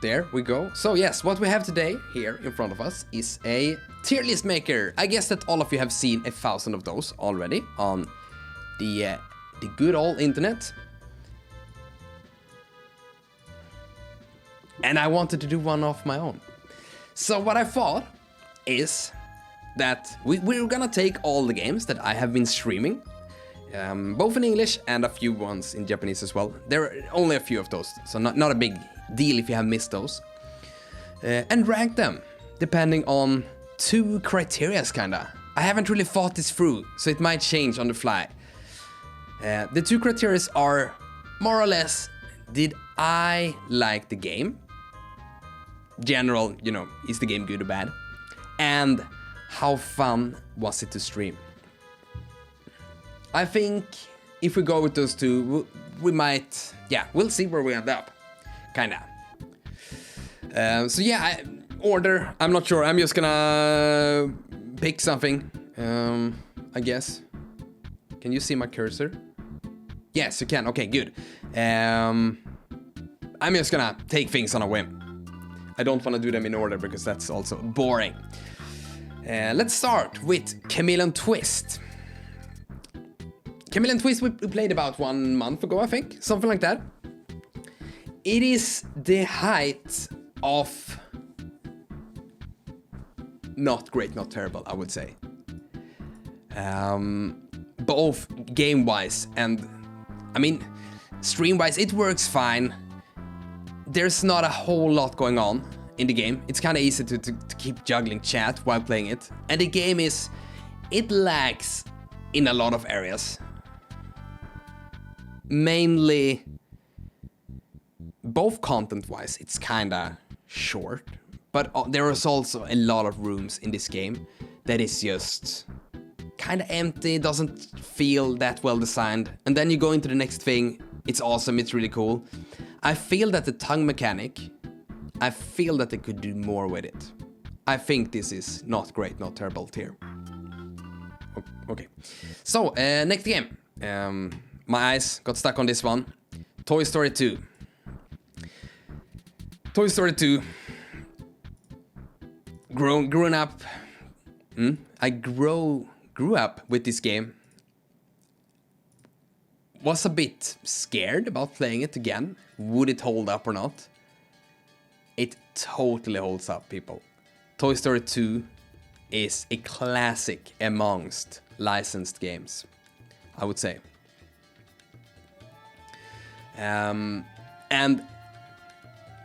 There we go. So yes, what we have today here in front of us is a tier list maker. I guess that all of you have seen 1,000 of those already on the good old internet. And I wanted to do one of my own. So what I thought is that we're gonna take all the games that I have been streaming, both in English and a few ones in Japanese as well. There are only a few of those, so not a big deal if you have missed those. And rank them, depending on 2 criterias kinda. I haven't really thought this through, so it might change on the fly. The 2 criterias are more or less, did I like the game? General, you know, is the game good or bad? And how fun was it to stream? I think if we go with those 2, we might, yeah, we'll see where we end up, kinda. So yeah, order, I'm not sure, I'm just gonna pick something, I guess. Can you see my cursor? Yes, you can, okay, good. I'm just gonna take things on a whim. I don't want to do them in order because that's also boring. Let's start with Chameleon Twist. Chameleon Twist we played about 1 month ago, I think. Something like that. It is the height of not great, not terrible, I would say. Both game-wise and, I mean, stream-wise, it works fine. There's not a whole lot going on in the game. It's kind of easy to keep juggling chat while playing it. And the game it lags in a lot of areas. Mainly, both content-wise, it's kind of short. But there is also a lot of rooms in this game that is just kind of empty, doesn't feel that well designed. And then you go into the next thing, it's awesome, it's really cool. I feel that the tongue mechanic, I feel that they could do more with it. I think this is not great, not terrible tier. Okay. So, next game. My eyes got stuck on this one. Toy Story 2. Toy Story 2. Grown up. I grew up with this game. Was a bit scared about playing it again. Would it hold up or not? It totally holds up, people. Toy Story 2 is a classic amongst licensed games, I would say. And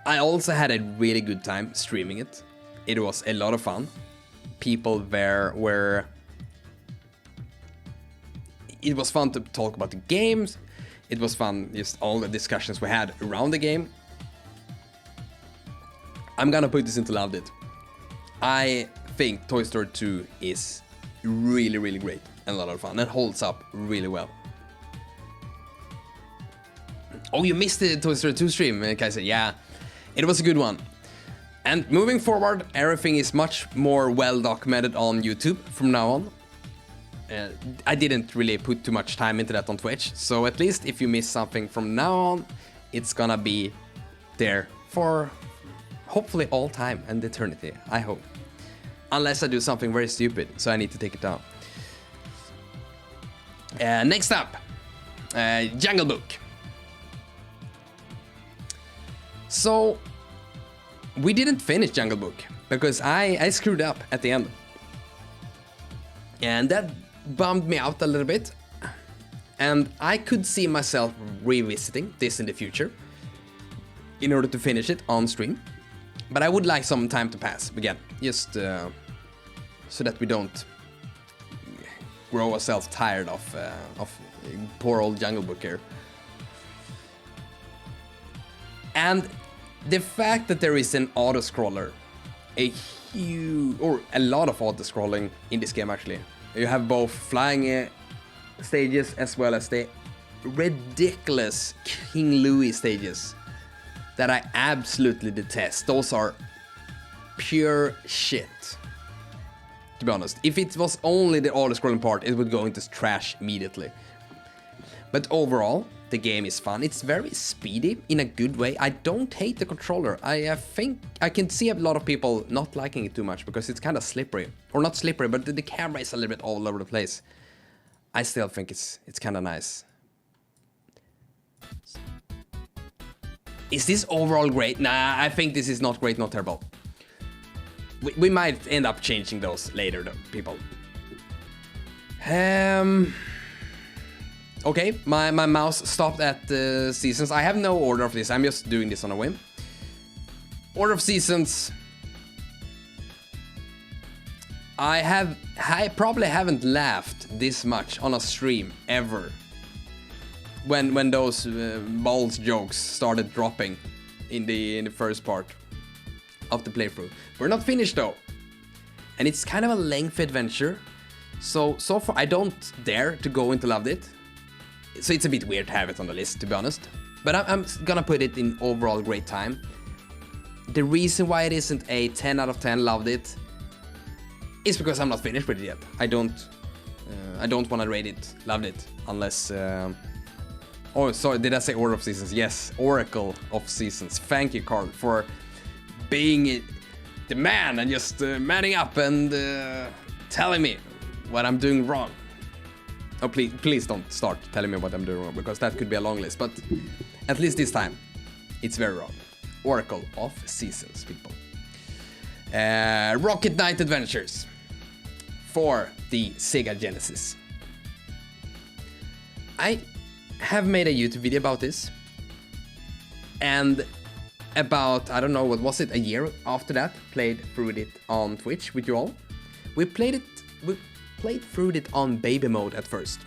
I also had a really good time streaming it. It was a lot of fun. People there were... It was fun to talk about the games. It was fun, just all the discussions we had around the game. I'm gonna put this into Loved It. I think Toy Story 2 is really, really great and a lot of fun and holds up really well. Oh, you missed the Toy Story 2 stream, Kaiser. Yeah, it was a good one. And moving forward, everything is much more well documented on YouTube from now on. I didn't really put too much time into that on Twitch, so at least if you miss something from now on, it's gonna be there for hopefully all time and eternity, I hope. Unless I do something very stupid, so I need to take it down. Next up, Jungle Book. So, we didn't finish Jungle Book, because I screwed up at the end. And that bummed me out a little bit. And I could see myself revisiting this in the future in order to finish it on stream. But I would like some time to pass again, just so that we don't grow ourselves tired of poor old Jungle Book here. And the fact that there is an auto-scroller, a lot of auto-scrolling in this game actually. You have both flying stages as well as the ridiculous King Louis stages that I absolutely detest. Those are pure shit, to be honest. If it was only the auto-scrolling part, it would go into trash immediately. But overall, the game is fun. It's very speedy in a good way. I don't hate the controller. I think I can see a lot of people not liking it too much because it's kind of slippery. Or not slippery, but the camera is a little bit all over the place. I still think it's kind of nice. Is this overall great? Nah, I think this is not great, not terrible. We might end up changing those later though, people. Okay, my mouse stopped at seasons. I have no order of this. I'm just doing this on a whim. Order of seasons. I probably haven't laughed this much on a stream ever. When those balls jokes started dropping in the first part of the playthrough. We're not finished though, and it's kind of a lengthy adventure. So far I don't dare to go into loved it. So it's a bit weird to have it on the list, to be honest. But I'm gonna put it in overall great time. The reason why it isn't a 10 out of 10 loved it is because I'm not finished with it yet. I don't want to rate it loved it unless. Oh, sorry, did I say Order of Seasons? Yes, Oracle of Seasons. Thank you, Carl, for being the man and just manning up and telling me what I'm doing wrong. Oh, please don't start telling me what I'm doing wrong, because that could be a long list. But at least this time, it's very wrong. Oracle of Seasons, people. Rocket Knight Adventures for the Sega Genesis. I have made a YouTube video about this, and about, I don't know, what was it, a year after that, played through it on Twitch with you all. We played through it on baby mode at first,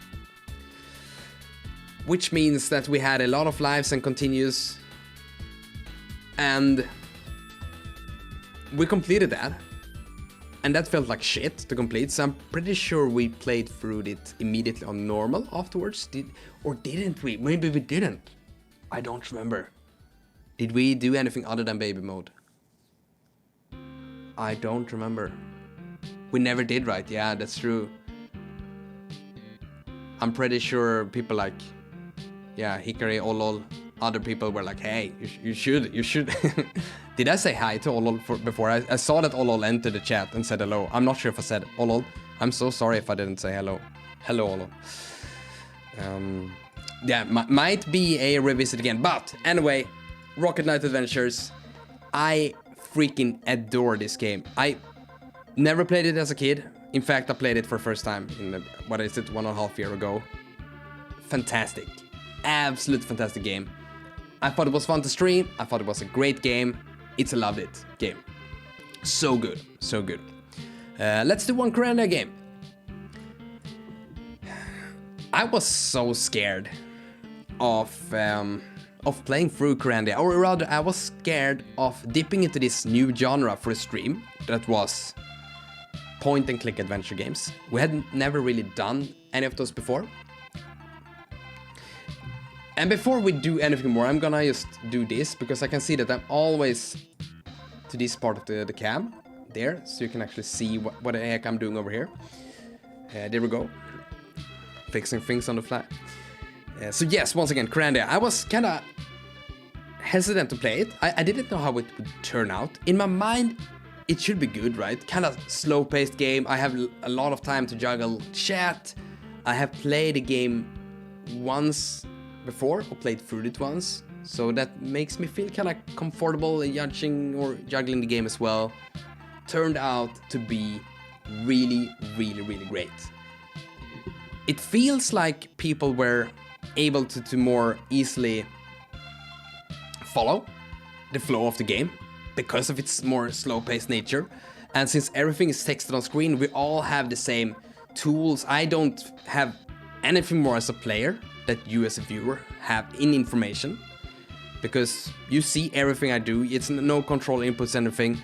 which means that we had a lot of lives and continues, and we completed that, and that felt like shit to complete, so I'm pretty sure we played through it immediately on normal afterwards. Or didn't we? Maybe we didn't. I don't remember. Did we do anything other than baby mode? I don't remember. We never did, right? Yeah, that's true. I'm pretty sure people like, yeah, Hikari, Olol, other people were like, hey, you should. Did I say hi to Olol before? I saw that Olol entered the chat and said hello. I'm not sure if I said Olol. I'm so sorry if I didn't say hello. Hello, Olol. Yeah, might be a revisit again. But anyway, Rocket Knight Adventures. I freaking adore this game. I never played it as a kid. In fact, I played it for the first time in, what is it, 1.5 years ago. Fantastic. Absolute fantastic game. I thought it was fun to stream. I thought it was a great game. It's a loved it game. So good, so good. Let's do one Coranda game. I was so scared of playing through Coranda, or rather, I was scared of dipping into this new genre for a stream that was point-and-click adventure games. We had never really done any of those before. And before we do anything more, I'm gonna just do this, because I can see that I'm always to this part of the cam there, so you can actually see what the heck I'm doing over here. There we go. Fixing things on the fly. So yes, once again, Coranda. I was kind of hesitant to play it. I didn't know how it would turn out. In my mind, it should be good, right? Kind of slow-paced game. I have a lot of time to juggle chat. I have played the game once before, or played through it once. So that makes me feel kind of comfortable in judging or juggling the game as well. Turned out to be really, really, really great. It feels like people were able to more easily follow the flow of the game because of its more slow-paced nature. And since everything is texted on screen, we all have the same tools. I don't have anything more as a player that you as a viewer have in information, because you see everything I do. It's no control inputs, anything.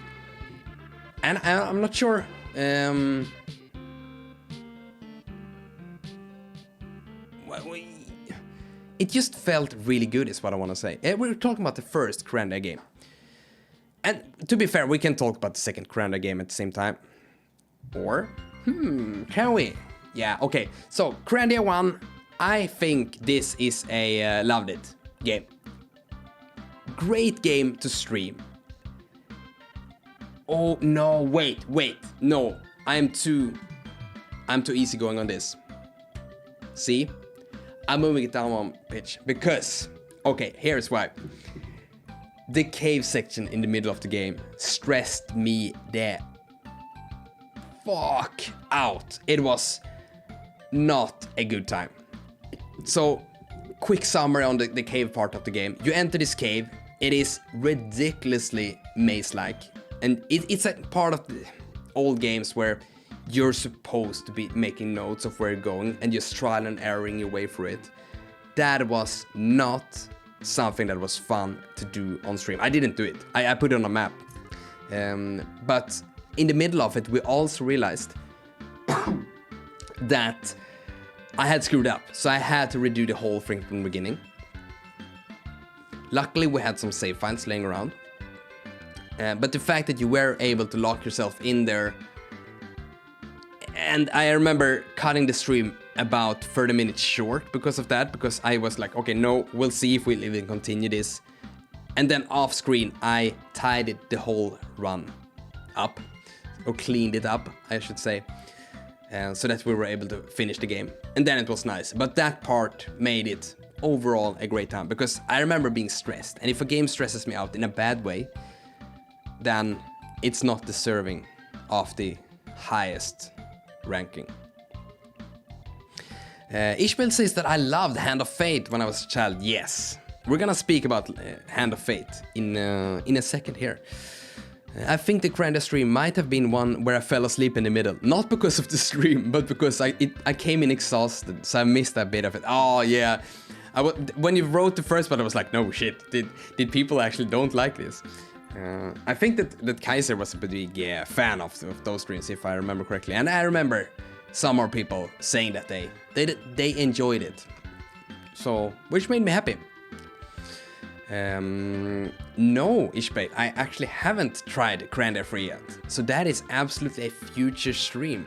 And I'm not sure. It just felt really good, is what I want to say. We're talking about the first Coranda game. And to be fair, we can talk about the second Coranda game at the same time. Or, can we? Yeah, okay. So, Coranda 1, I think this is a loved it game. Great game to stream. Oh no, wait, no, I'm too easygoing on this. See, I'm moving it down one pitch because, okay, here's why. The cave section in the middle of the game stressed me the fuck out. It was not a good time. So, quick summary on the cave part of the game. You enter this cave. It is ridiculously maze-like. And it's a part of the old games where you're supposed to be making notes of where you're going and just trial and erroring your way through it. That was not something that was fun to do on stream. I didn't do it. I put it on a map. But in the middle of it, we also realized that I had screwed up. So I had to redo the whole thing from the beginning. Luckily, we had some save files laying around. But the fact that you were able to lock yourself in there, and I remember cutting the stream about 30 minutes short because of that, because I was like, okay, no, we'll see if we'll even continue this. And then off screen, I tidied the whole run up, or cleaned it up, I should say, so that we were able to finish the game. And then it was nice, but that part made it overall a great time, because I remember being stressed, and if a game stresses me out in a bad way, then it's not deserving of the highest ranking. Ishmael says that I loved Hand of Fate when I was a child. Yes, we're gonna speak about Hand of Fate in a second here. I think the Grandia stream might have been one where I fell asleep in the middle. Not because of the stream, but because I came in exhausted, so I missed a bit of it. Oh yeah, when you wrote the first part, I was like, no shit, did people actually don't like this? I think that Kaiser was a big fan of those streams, if I remember correctly. And I remember some more people saying that they enjoyed it. So, which made me happy. No, Ishbay, I actually haven't tried Grandia 3 yet. So that is absolutely a future stream.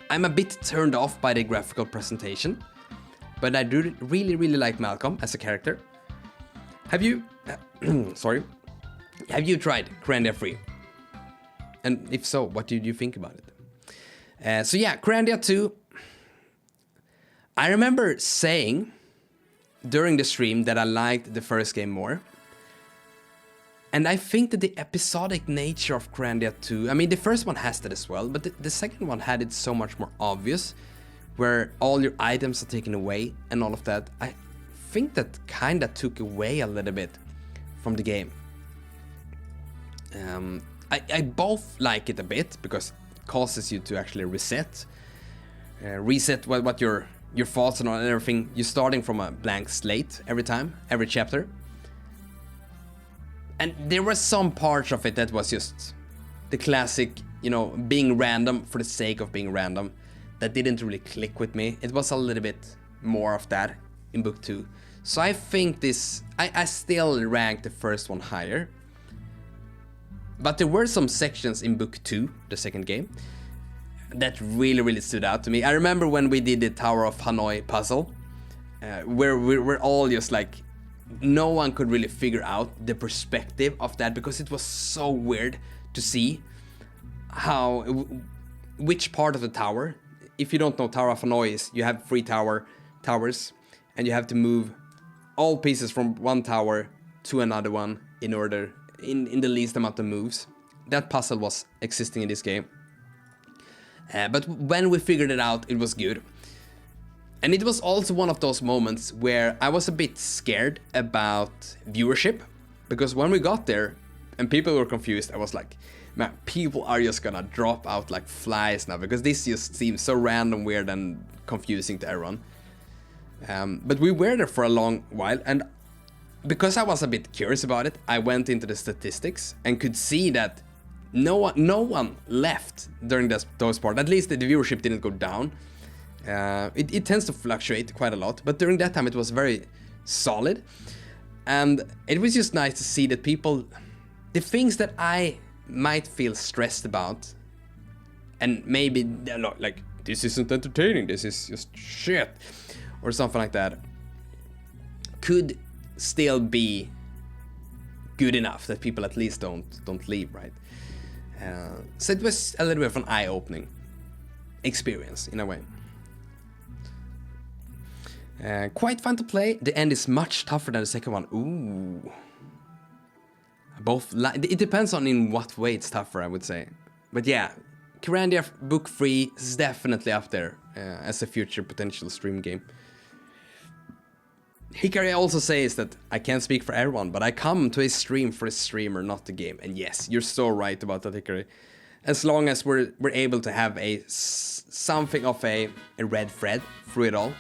I'm a bit turned off by the graphical presentation, but I do really like Malcolm as a character. Have you... sorry. Have you tried Grandia 3? And if so, what did you think about it? So yeah, Grandia 2. I remember saying during the stream that I liked the first game more. And I think that the episodic nature of Grandia 2, I mean the first one has that as well, but the second one had it so much more obvious, where all your items are taken away and all of that. I think that kinda took away a little bit from the game. I both like it a bit because it causes you to actually reset what your thoughts and everything. You're starting from a blank slate every time, every chapter. And there were some parts of it that was just the classic, being random for the sake of being random, that didn't really click with me. It was a little bit more of that in book 2. So I think I still rank the first one higher. But there were some sections in book 2, the second game, that really stood out to me. I remember when we did the Tower of Hanoi puzzle, where we're all just like, no one could really figure out the perspective of that, because it was so weird to see which part of the tower. If you don't know, Tower of Hanoi is, you have 3 towers, and you have to move all pieces from one tower to another one in order, in the least amount of moves. That puzzle was existing in this game. But when we figured it out, it was good. And it was also one of those moments where I was a bit scared about viewership, because when we got there and people were confused, I was like, man, people are just gonna drop out like flies now, because this just seems so random, weird, and confusing to everyone. But we were there for a long while, and because I was a bit curious about it, I went into the statistics and could see that no one left during those parts. At least the viewership didn't go down. It tends to fluctuate quite a lot, but during that time it was very solid. And it was just nice to see that people, the things that I might feel stressed about, and maybe like this isn't entertaining, this is just shit, or something like that, could still be good enough that people at least don't leave, right? So it was a little bit of an eye-opening experience in a way. Quite fun to play. The end is much tougher than the second one. Ooh. It depends on in what way it's tougher, I would say. But yeah, Kirandia Book 3 is definitely up there as a future potential stream game. Hikari also says that I can't speak for everyone, but I come to a stream for a streamer, not the game. And yes, you're so right about that, Hikari. As long as we're able to have something of a red thread through it all,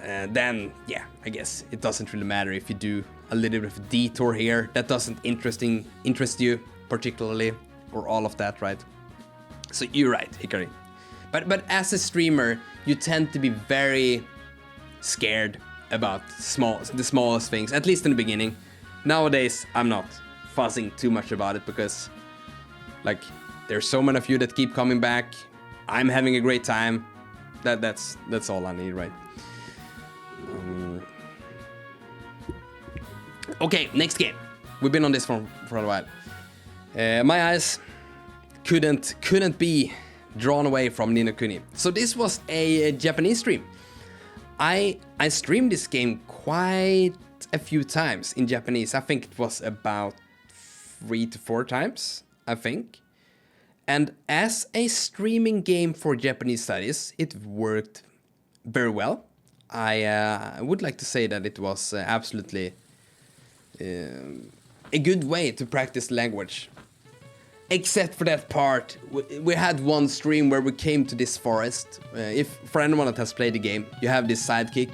then yeah, I guess it doesn't really matter if you do a little bit of a detour here that doesn't interest you particularly, or all of that, right? So you're right, Hikari. But as a streamer, you tend to be very scared about the smallest things, at least in the beginning. Nowadays, I'm not fussing too much about it because, like, there's so many of you that keep coming back. I'm having a great time. That's all I need, right? Okay, next game. We've been on this for a while. My eyes couldn't be drawn away from Ni no Kuni. So this was a Japanese stream. I streamed this game quite a few times in Japanese. I think it was about 3 to 4 times, I think. And as a streaming game for Japanese studies, it worked very well. I would like to say that it was absolutely a good way to practice language. Except for that part, we had one stream where we came to this forest. If for anyone that has played the game, you have this sidekick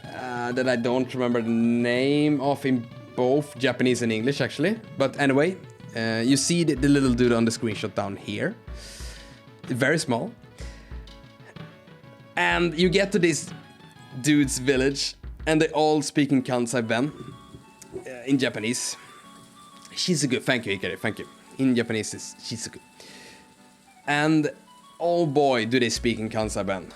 that I don't remember the name of in both Japanese and English actually. But anyway, you see the little dude on the screenshot down here. Very small. And you get to this dude's village and they all speak in Kansai Ben in Japanese. Shizuku, thank you Hikari, thank you. In Japanese is Shizuku. And oh boy, do they speak in Kansai Ben.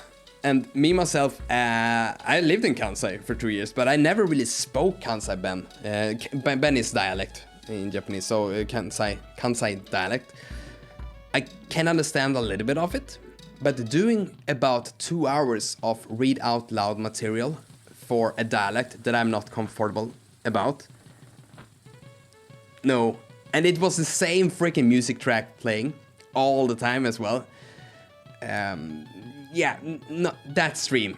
And me myself, I lived in Kansai for 2 years, but I never really spoke Kansai Ben. Ben is dialect in Japanese, so Kansai dialect. I can understand a little bit of it, but doing about 2 hours of read out loud material for a dialect that I'm not comfortable about, no. And it was the same freaking music track playing all the time as well. Yeah, no, that stream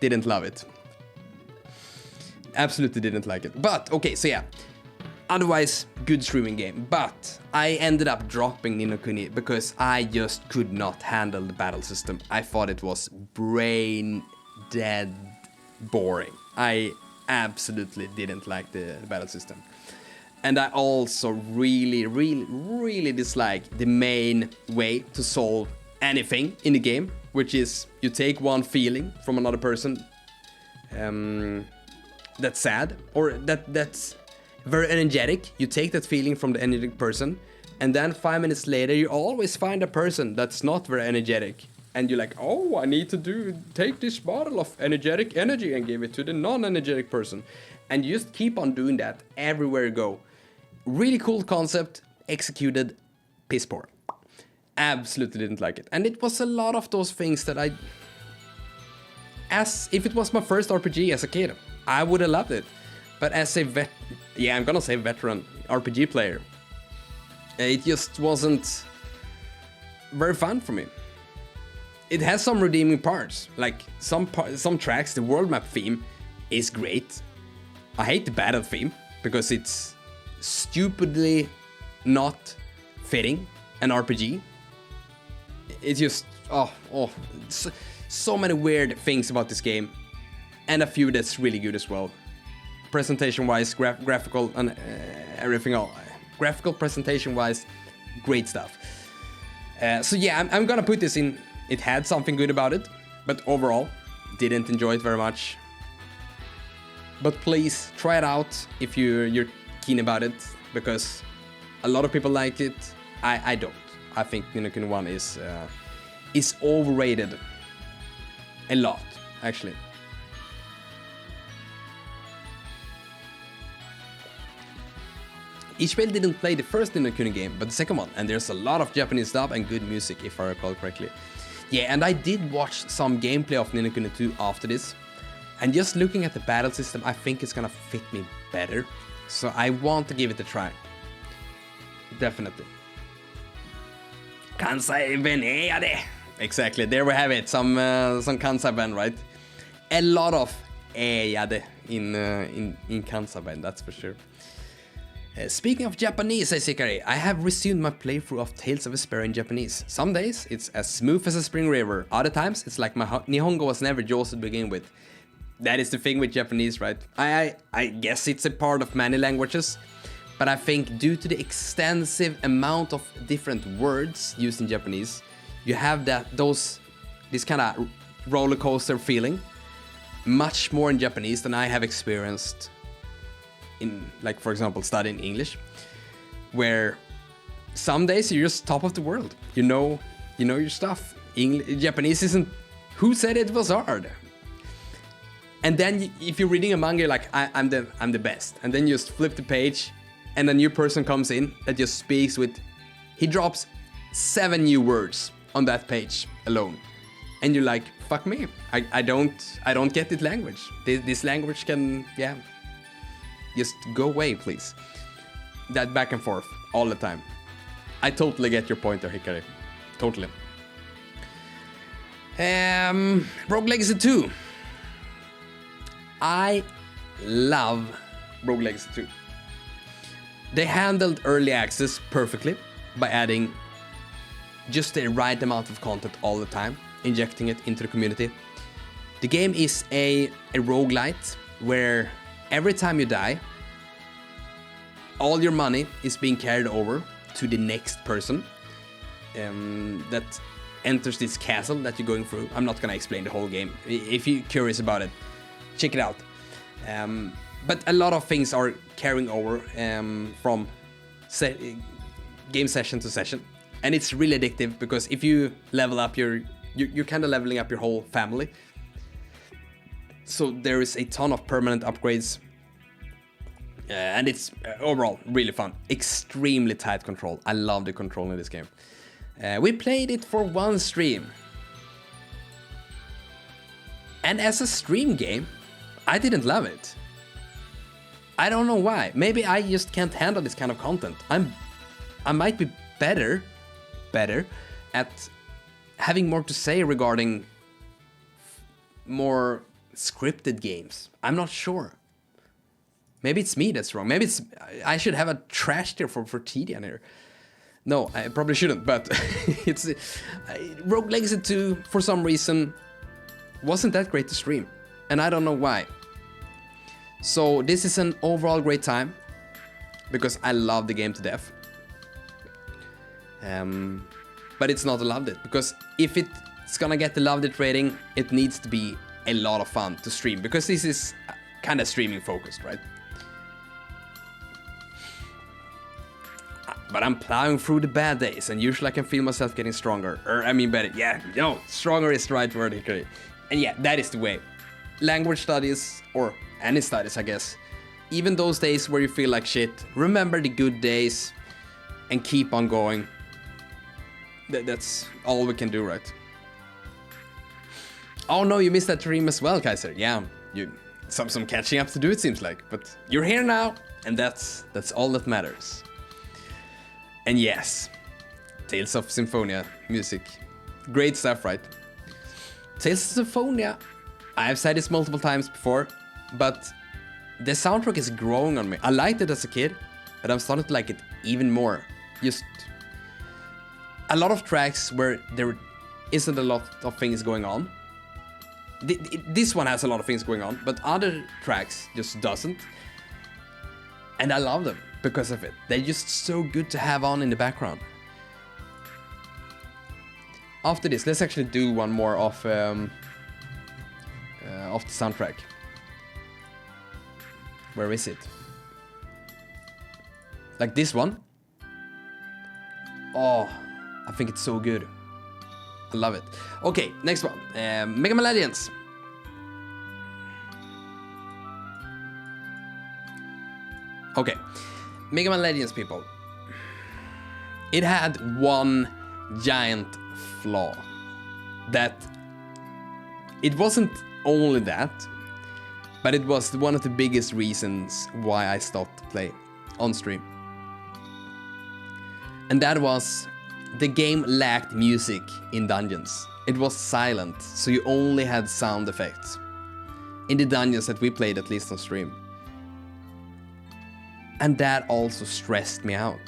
didn't love it. Absolutely didn't like it. But okay, so yeah. Otherwise, good streaming game. But I ended up dropping Ni no Kuni because I just could not handle the battle system. I thought it was brain dead boring. I absolutely didn't like the battle system. And I also really dislike the main way to solve anything in the game, which is you take one feeling from another person that's sad or that's very energetic. You take that feeling from the energetic person, and then 5 minutes later you always find a person that's not very energetic, and you're like, oh, I need to take this bottle of energetic energy and give it to the non-energetic person, and you just keep on doing that everywhere you go. Really cool concept, executed piss poor. Absolutely didn't like it. And it was a lot of those things that as if it was my first RPG as a kid, I would have loved it. But as a I'm gonna say veteran RPG player, it just wasn't very fun for me. It has some redeeming parts, like some tracks. The world map theme is great. I hate the battle theme because it's stupidly not fitting an RPG. It's just so many weird things about this game, and a few that's really good as well. Presentation wise, graphical and everything else. Graphical presentation wise, great stuff. So yeah, I'm gonna put this in. It had something good about it, but overall, didn't enjoy it very much. But please try it out if you're keen about it, because a lot of people like it. I don't. I think Ni no Kuni 1 is overrated a lot, actually. Ishmael didn't play the first Ni no Kuni game, but the second one, and there's a lot of Japanese dub and good music, if I recall correctly. Yeah, and I did watch some gameplay of Ni no Kuni 2 after this, and just looking at the battle system, I think it's gonna fit me better, so I want to give it a try. Definitely. Kansai-ben är det. Exactly, there we have it, some Kansai-ben, right? A lot of är in Kansai-ben, that's for sure. Speaking of Japanese, says Hikari, I have resumed my playthrough of Tales of Vesperia in Japanese. Some days it's as smooth as a spring river, other times it's like my Nihongo was never jaws to begin with. That is the thing with Japanese, right? I guess it's a part of many languages, but I think due to the extensive amount of different words used in Japanese, you have this kind of roller coaster feeling much more in Japanese than I have experienced in, like, for example, studying English, where some days you're just top of the world. You know your stuff. Japanese isn't. Who said it was hard? And then if you're reading a manga, you're like, I'm the best. And then you just flip the page, and a new person comes in that just speaks with. He drops 7 new words on that page alone, and you're like, fuck me. I don't get this language. This language can just go away, please. That back and forth all the time. I totally get your point there, Hikari. Totally. Rogue Legacy 2. I love Rogue Legacy 2. They handled early access perfectly by adding just the right amount of content all the time, injecting it into the community. The game is a roguelite where every time you die, all your money is being carried over to the next person that enters this castle that you're going through. I'm not gonna explain the whole game. If you're curious about it, check it out. But a lot of things are carrying over from game session to session, and it's really addictive because if you level up you're kind of leveling up your whole family. So there is a ton of permanent upgrades, and it's overall really fun. Extremely tight control. I love the control in this game. We played it for one stream, and as a stream game, I didn't love it. I don't know why. Maybe I just can't handle this kind of content. I might be better at having more to say regarding more scripted games. I'm not sure. Maybe it's me that's wrong. Maybe I should have a trash tier for TDN here. No, I probably shouldn't, but it's Rogue Legacy 2 for some reason wasn't that great to stream, and I don't know why. So this is an overall great time because I love the game to death. But it's not a loved it, because if it's gonna get the loved it rating, it needs to be a lot of fun to stream, because this is kind of streaming focused, right? But I'm plowing through the bad days, and usually I can feel myself getting stronger. Better. Yeah, no, stronger is the right word, Hikari. And yeah, that is the way. Language studies, or any studies, I guess. Even those days where you feel like shit, remember the good days and keep on going. That's all we can do, right? Oh no, you missed that dream as well, Kaiser. Yeah, some catching up to do, it seems like. But you're here now, and that's all that matters. And yes, Tales of Symphonia music. Great stuff, right? Tales of Symphonia, I've said this multiple times before, but the soundtrack is growing on me. I liked it as a kid, but I'm starting to like it even more. Just a lot of tracks where there isn't a lot of things going on. This one has a lot of things going on, but other tracks just doesn't. And I love them because of it. They're just so good to have on in the background. After this, let's actually do one more of the soundtrack. Where is it? Like this one? Oh, I think it's so good. I love it. Okay, next one. Mega Man Legends. Okay, Mega Man Legends, people. It had one giant flaw. That it wasn't only that, but it was one of the biggest reasons why I stopped play on stream. And that was the game lacked music in dungeons. It was silent, so you only had sound effects in the dungeons that we played, at least on stream. And that also stressed me out.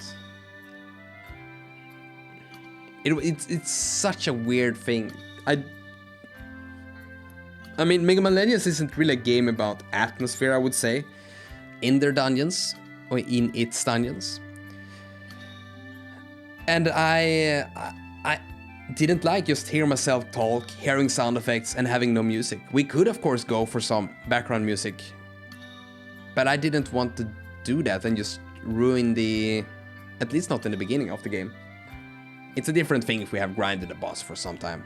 It's such a weird thing. I mean, Mega Man Legends isn't really a game about atmosphere, I would say, in their dungeons, or in its dungeons. And I didn't like just hearing myself talk, hearing sound effects, and having no music. We could, of course, go for some background music, but I didn't want to do that and just ruin at least not in the beginning of the game. It's a different thing if we have grinded a boss for some time,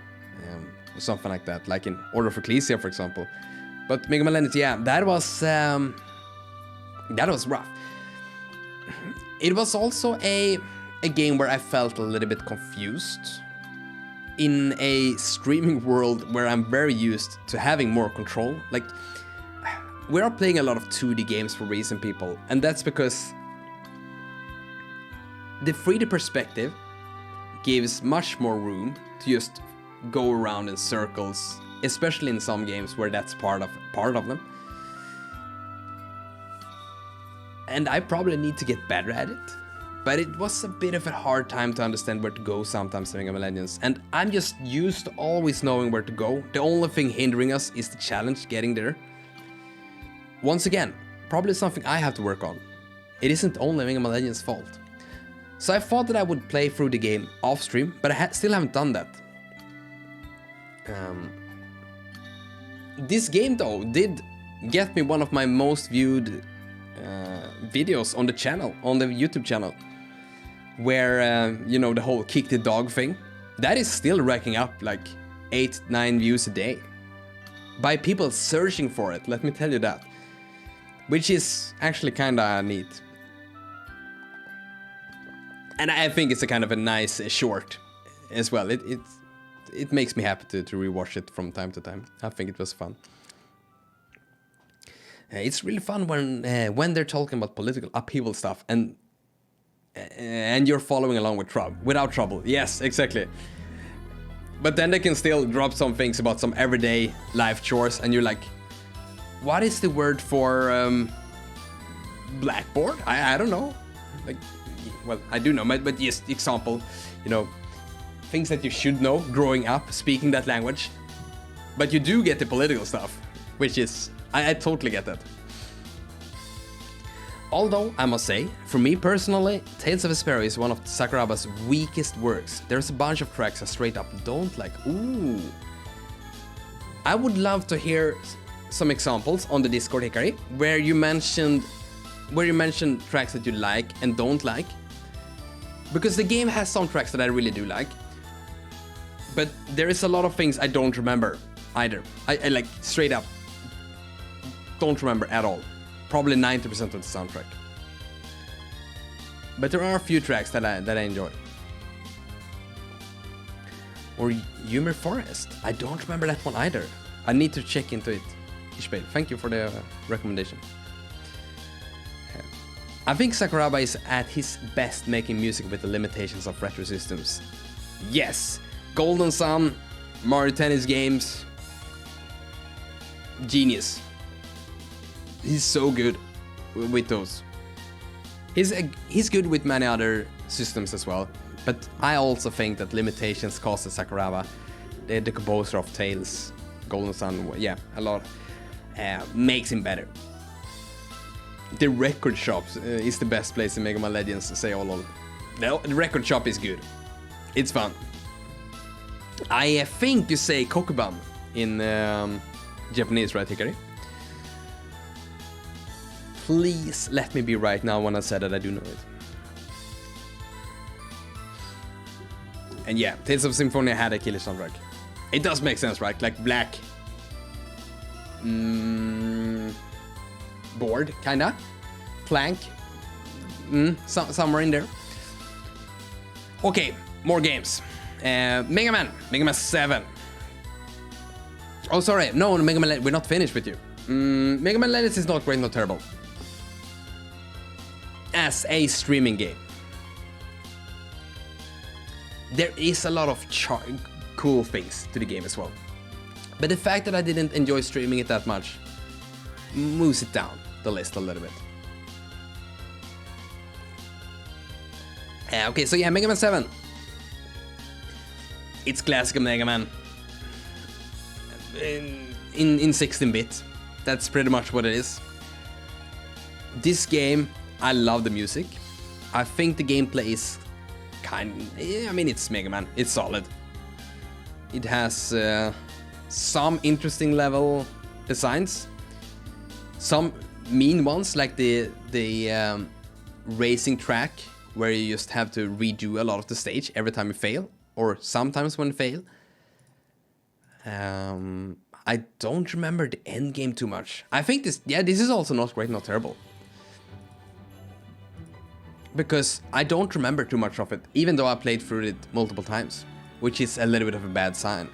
or something like that, like in Order of Ecclesia, for example. But Mega Man Legends, yeah, that was rough. It was also a game where I felt a little bit confused in a streaming world where I'm very used to having more control. Like, we are playing a lot of 2D games for reason, people, and that's because the 3D perspective gives much more room to just go around in circles, especially in some games where that's part of them. And I probably need to get better at it, but it was a bit of a hard time to understand where to go sometimes in Mega Man Legends, and I'm just used to always knowing where to go. The only thing hindering us is the challenge getting there. Once again, probably something I have to work on. It isn't only Mega Man Legends' fault. So I thought that I would play through the game off stream, but I still haven't done that. This game, though, did get me one of my most viewed videos on the channel, on the YouTube channel, where, you know, the whole kick the dog thing, that is still racking up like 8-9 views a day by people searching for it, let me tell you that, which is actually kinda neat. And I think it's a kind of a nice short as well. It makes me happy to rewatch it from time to time. I think it was fun. It's really fun when they're talking about political upheaval stuff and you're following along without trouble. Yes, exactly. But then they can still drop some things about some everyday life chores, and you're like, what is the word for blackboard? I don't know. Like, well, I do know, but just example, you know, things that you should know growing up speaking that language. But you do get the political stuff, which is, I totally get that. Although, I must say, for me personally, Tales of Vesperia is one of Sakuraba's weakest works. There's a bunch of tracks I straight up don't like. Ooh. I would love to hear some examples on the Discord, Hikari, where you mentioned tracks that you like and don't like. Because the game has some tracks that I really do like. But there is a lot of things I don't remember either. I like, straight up, don't remember at all. Probably 90% of the soundtrack. But there are a few tracks that I enjoy. Or Humor Forest. I don't remember that one either. I need to check into it. Ishbel, thank you for the recommendation. I think Sakuraba is at his best making music with the limitations of retro systems. Yes! Golden Sun, Mario Tennis games. Genius. He's so good with those. He's good with many other systems as well, but I also think that limitations caused Sakuraba, the composer of Tales, Golden Sun, yeah, a lot, makes him better. The record shops is the best place in Mega Man Legends, say all of. No, the record shop is good. It's fun. I think you say Kokuban in Japanese, right, Hikari? Please let me be right now when I said that I do know it. And yeah, Tales of Symphonia had a killer soundtrack. It does make sense, right? Like black board, kinda. Plank. Somewhere in there. Okay, more games. Mega Man 7. Oh, sorry. No, Mega Man, we're not finished with you. Mega Man Legends is not great, not terrible. As a streaming game. There is a lot of cool things to the game as well. But the fact that I didn't enjoy streaming it that much moves it down the list a little bit. Okay, so yeah, Mega Man 7. It's classic Mega Man. In 16-bit. That's pretty much what it is. This game, I love the music. I think the gameplay is I mean, it's Mega Man. It's solid. It has some interesting level designs. Some mean ones, like the racing track, where you just have to redo a lot of the stage every time you fail, or sometimes when you fail. I don't remember the end game too much. I think this is also not great, not terrible. Because I don't remember too much of it, even though I played through it multiple times, which is a little bit of a bad sign.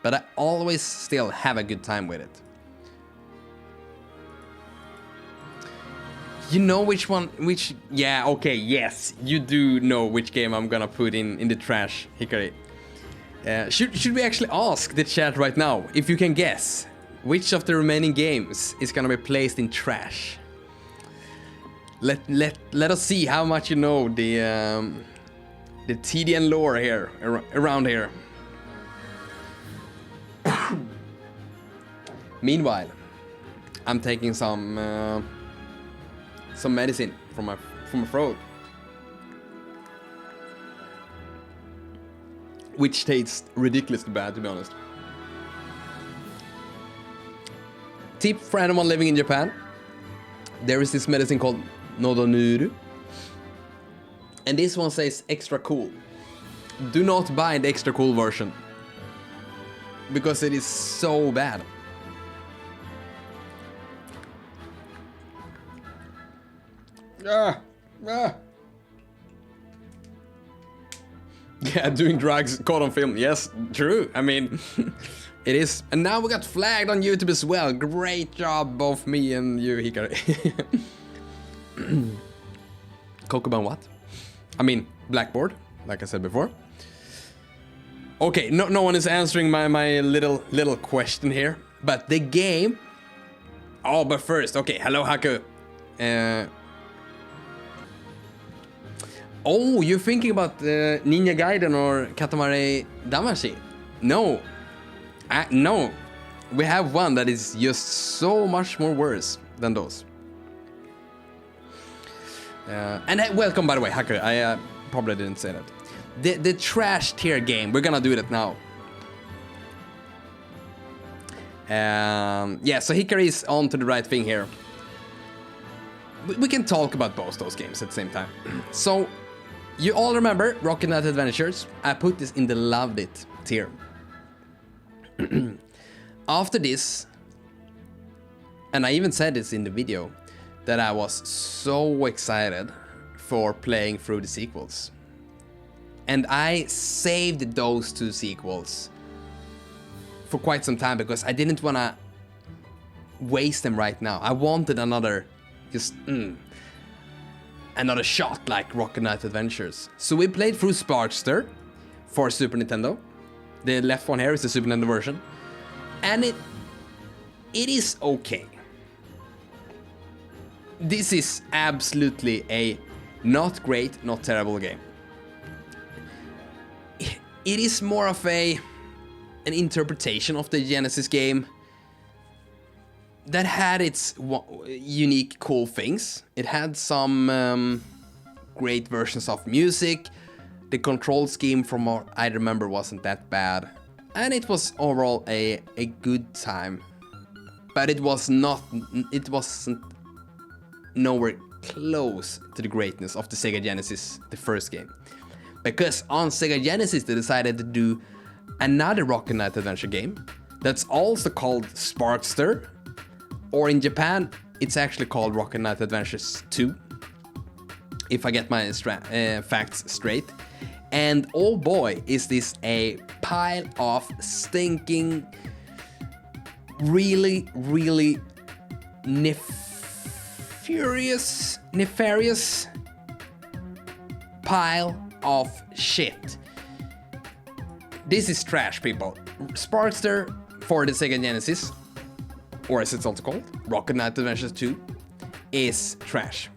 But I always still have a good time with it. You know yeah, okay, yes, you do know which game I'm gonna put in the trash, Hikari. Should we actually ask the chat right now, if you can guess, which of the remaining games is gonna be placed in trash? Let us see how much you know the TDN lore here, around here. Meanwhile, I'm taking some medicine from my throat, which tastes ridiculously bad, to be honest. Tip for anyone living in Japan: there is this medicine called Nodonuru, and this one says extra cool. Do not buy the extra cool version, because it is so bad. Yeah, doing drugs caught on film. Yes, true. I mean, it is. And now we got flagged on YouTube as well. Great job, both me and you, Hikari. Kokoban what? I mean, Blackboard, like I said before. Okay, no one is answering my little question here. But the game... Oh, but first, okay, hello, Haku. Oh, you're thinking about Ninja Gaiden or Katamari Damacy? No. No. We have one that is just so much more worse than those. And welcome, by the way, Hacker. I probably didn't say that. The trash tier game. We're gonna do that now. Yeah, so Hikari is on to the right thing here. We can talk about both those games at the same time. So, you all remember Rocket Knight Adventures? I put this in the loved it tier. After this, and I even said this in the video, that I was so excited for playing through the sequels. And I saved those two sequels for quite some time because I didn't want to waste them right now. I wanted another, another shot like Rocket Knight Adventures. So we played through Sparkster for Super Nintendo. The left one here is the Super Nintendo version. And it is okay. This is absolutely a not great, not terrible game. It is more of an interpretation of the Genesis game that had its unique, cool things. It had some great versions of music. The control scheme, from what I remember, wasn't that bad. And it was overall a good time. But it wasn't nowhere close to the greatness of the Sega Genesis, the first game. because on Sega Genesis they decided to do another Rocket Knight adventure game that's also called Sparkster, or in Japan it's actually called Rocket Knight Adventures 2, if I get my facts straight. And oh boy, is this a pile of stinking, really, really nefarious pile of shit. This is trash, people. Sparkster for the Sega Genesis, or as it's also called, Rocket Knight Adventures 2, is trash.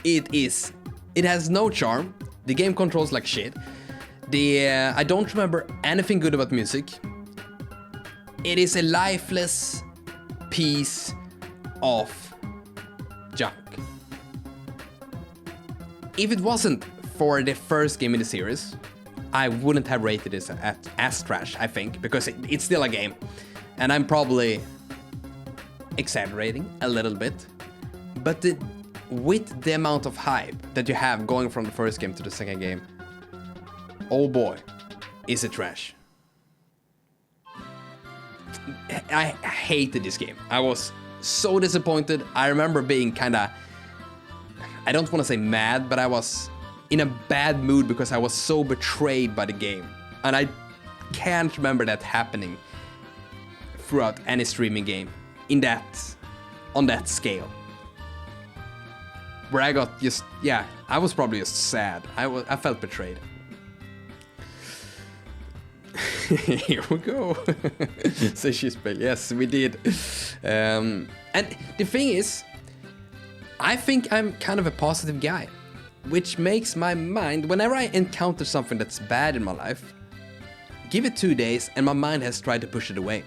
It has no charm. The game controls like shit. I don't remember anything good about music. It is a lifeless piece of junk. If it wasn't for the first game in the series, I wouldn't have rated this as trash, I think, because it's still a game. And I'm probably exaggerating a little bit. But with the amount of hype that you have going from the first game to the second game, oh boy, is it trash. I hated this game. I was so disappointed. I remember being kinda, I don't want to say mad, but I was in a bad mood because I was so betrayed by the game. And I can't remember that happening throughout any streaming game on that scale. Where I got just, yeah, I was probably just sad. I felt betrayed. Here we go. Say Shispel. Yes, we did. And the thing is, I think I'm kind of a positive guy, which makes my mind, whenever I encounter something that's bad in my life, give it 2 days and my mind has tried to push it away.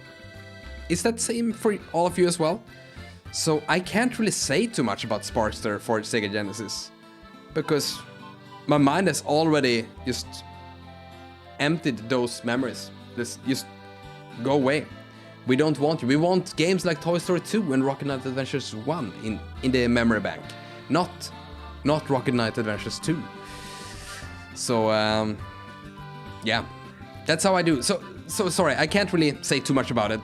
Is that same for all of you as well? So I can't really say too much about Sparkster for Sega Genesis, because my mind has already just emptied those memories. Just go away. We don't want you. We want games like Toy Story 2 and Rocket Knight Adventures 1 in the memory bank, not Rocket Knight Adventures 2. So yeah, that's how I do. So sorry, I can't really say too much about it,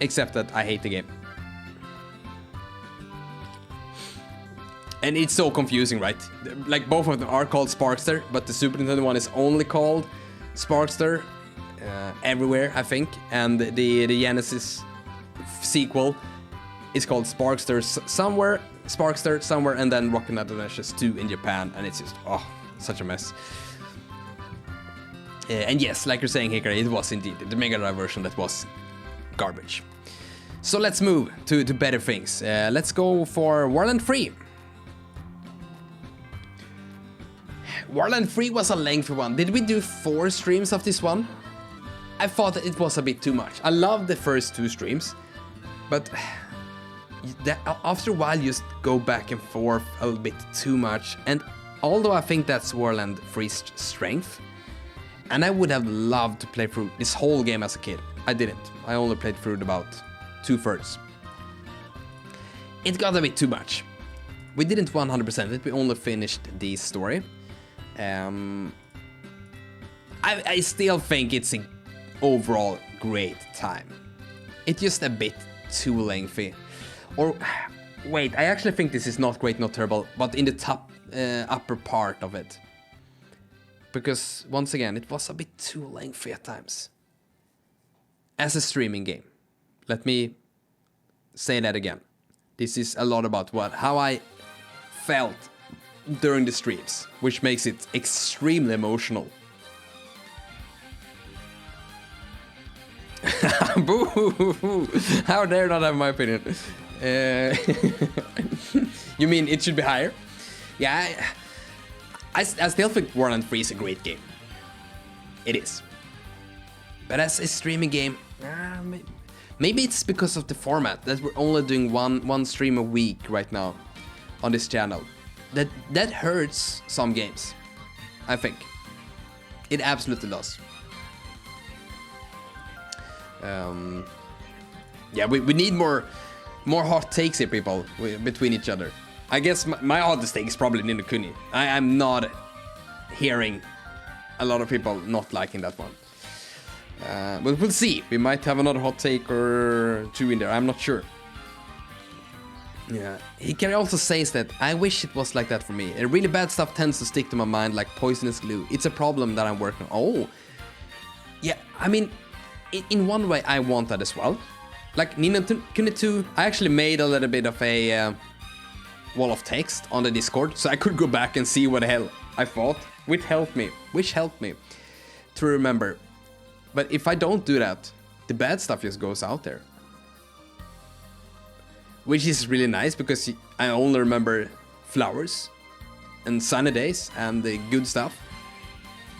except that I hate the game. And it's so confusing, right? Like, both of them are called Sparkster, but the Super Nintendo one is only called Sparkster everywhere, I think. And the Genesis sequel is called Sparkster somewhere, and then Rocket Knight Adventures 2 in Japan. And it's just, such a mess. And yes, like you're saying, Hikari, it was indeed the Mega Drive version that was garbage. So let's move to better things. Let's go for Warland 3. Warland 3 was a lengthy one. Did we do 4 streams of this one? I thought that it was a bit too much. I loved the first 2 streams, but after a while you just go back and forth a little bit too much. And although I think that's Warland 3's strength, and I would have loved to play through this whole game as a kid, I didn't. I only played through it about 2/3. It got a bit too much. We didn't 100% it, we only finished the story. I still think it's an overall great time. It's just a bit too lengthy. Or, wait, I actually think this is not great, not terrible, but in the top upper part of it. Because, once again, it was a bit too lengthy at times. As a streaming game. Let me say that again. This is a lot about how I felt during the streams, which makes it extremely emotional. Boo! How dare not have my opinion? You mean it should be higher? Yeah, I still think Warland 3 is a great game. It is. But as a streaming game, maybe it's because of the format that we're only doing one stream a week right now on this channel. That hurts some games, I think. It absolutely does. Yeah, we need more hot takes here, people, between each other. I guess my hardest take is probably Ni no Kuni. I'm not hearing a lot of people not liking that one. But we'll see. We might have another hot take or two in there. I'm not sure. Yeah. He can also says that I wish it was like that for me. Really bad stuff tends to stick to my mind like poisonous glue. It's a problem that I'm working on. Oh. Yeah, I mean, in one way I want that as well. Like Ni no Kuni 2, I actually made a little bit of a wall of text on the Discord, so I could go back and see what the hell I thought, which helped me to remember. But if I don't do that, the bad stuff just goes out there. Which is really nice because I only remember flowers and sunny days and the good stuff.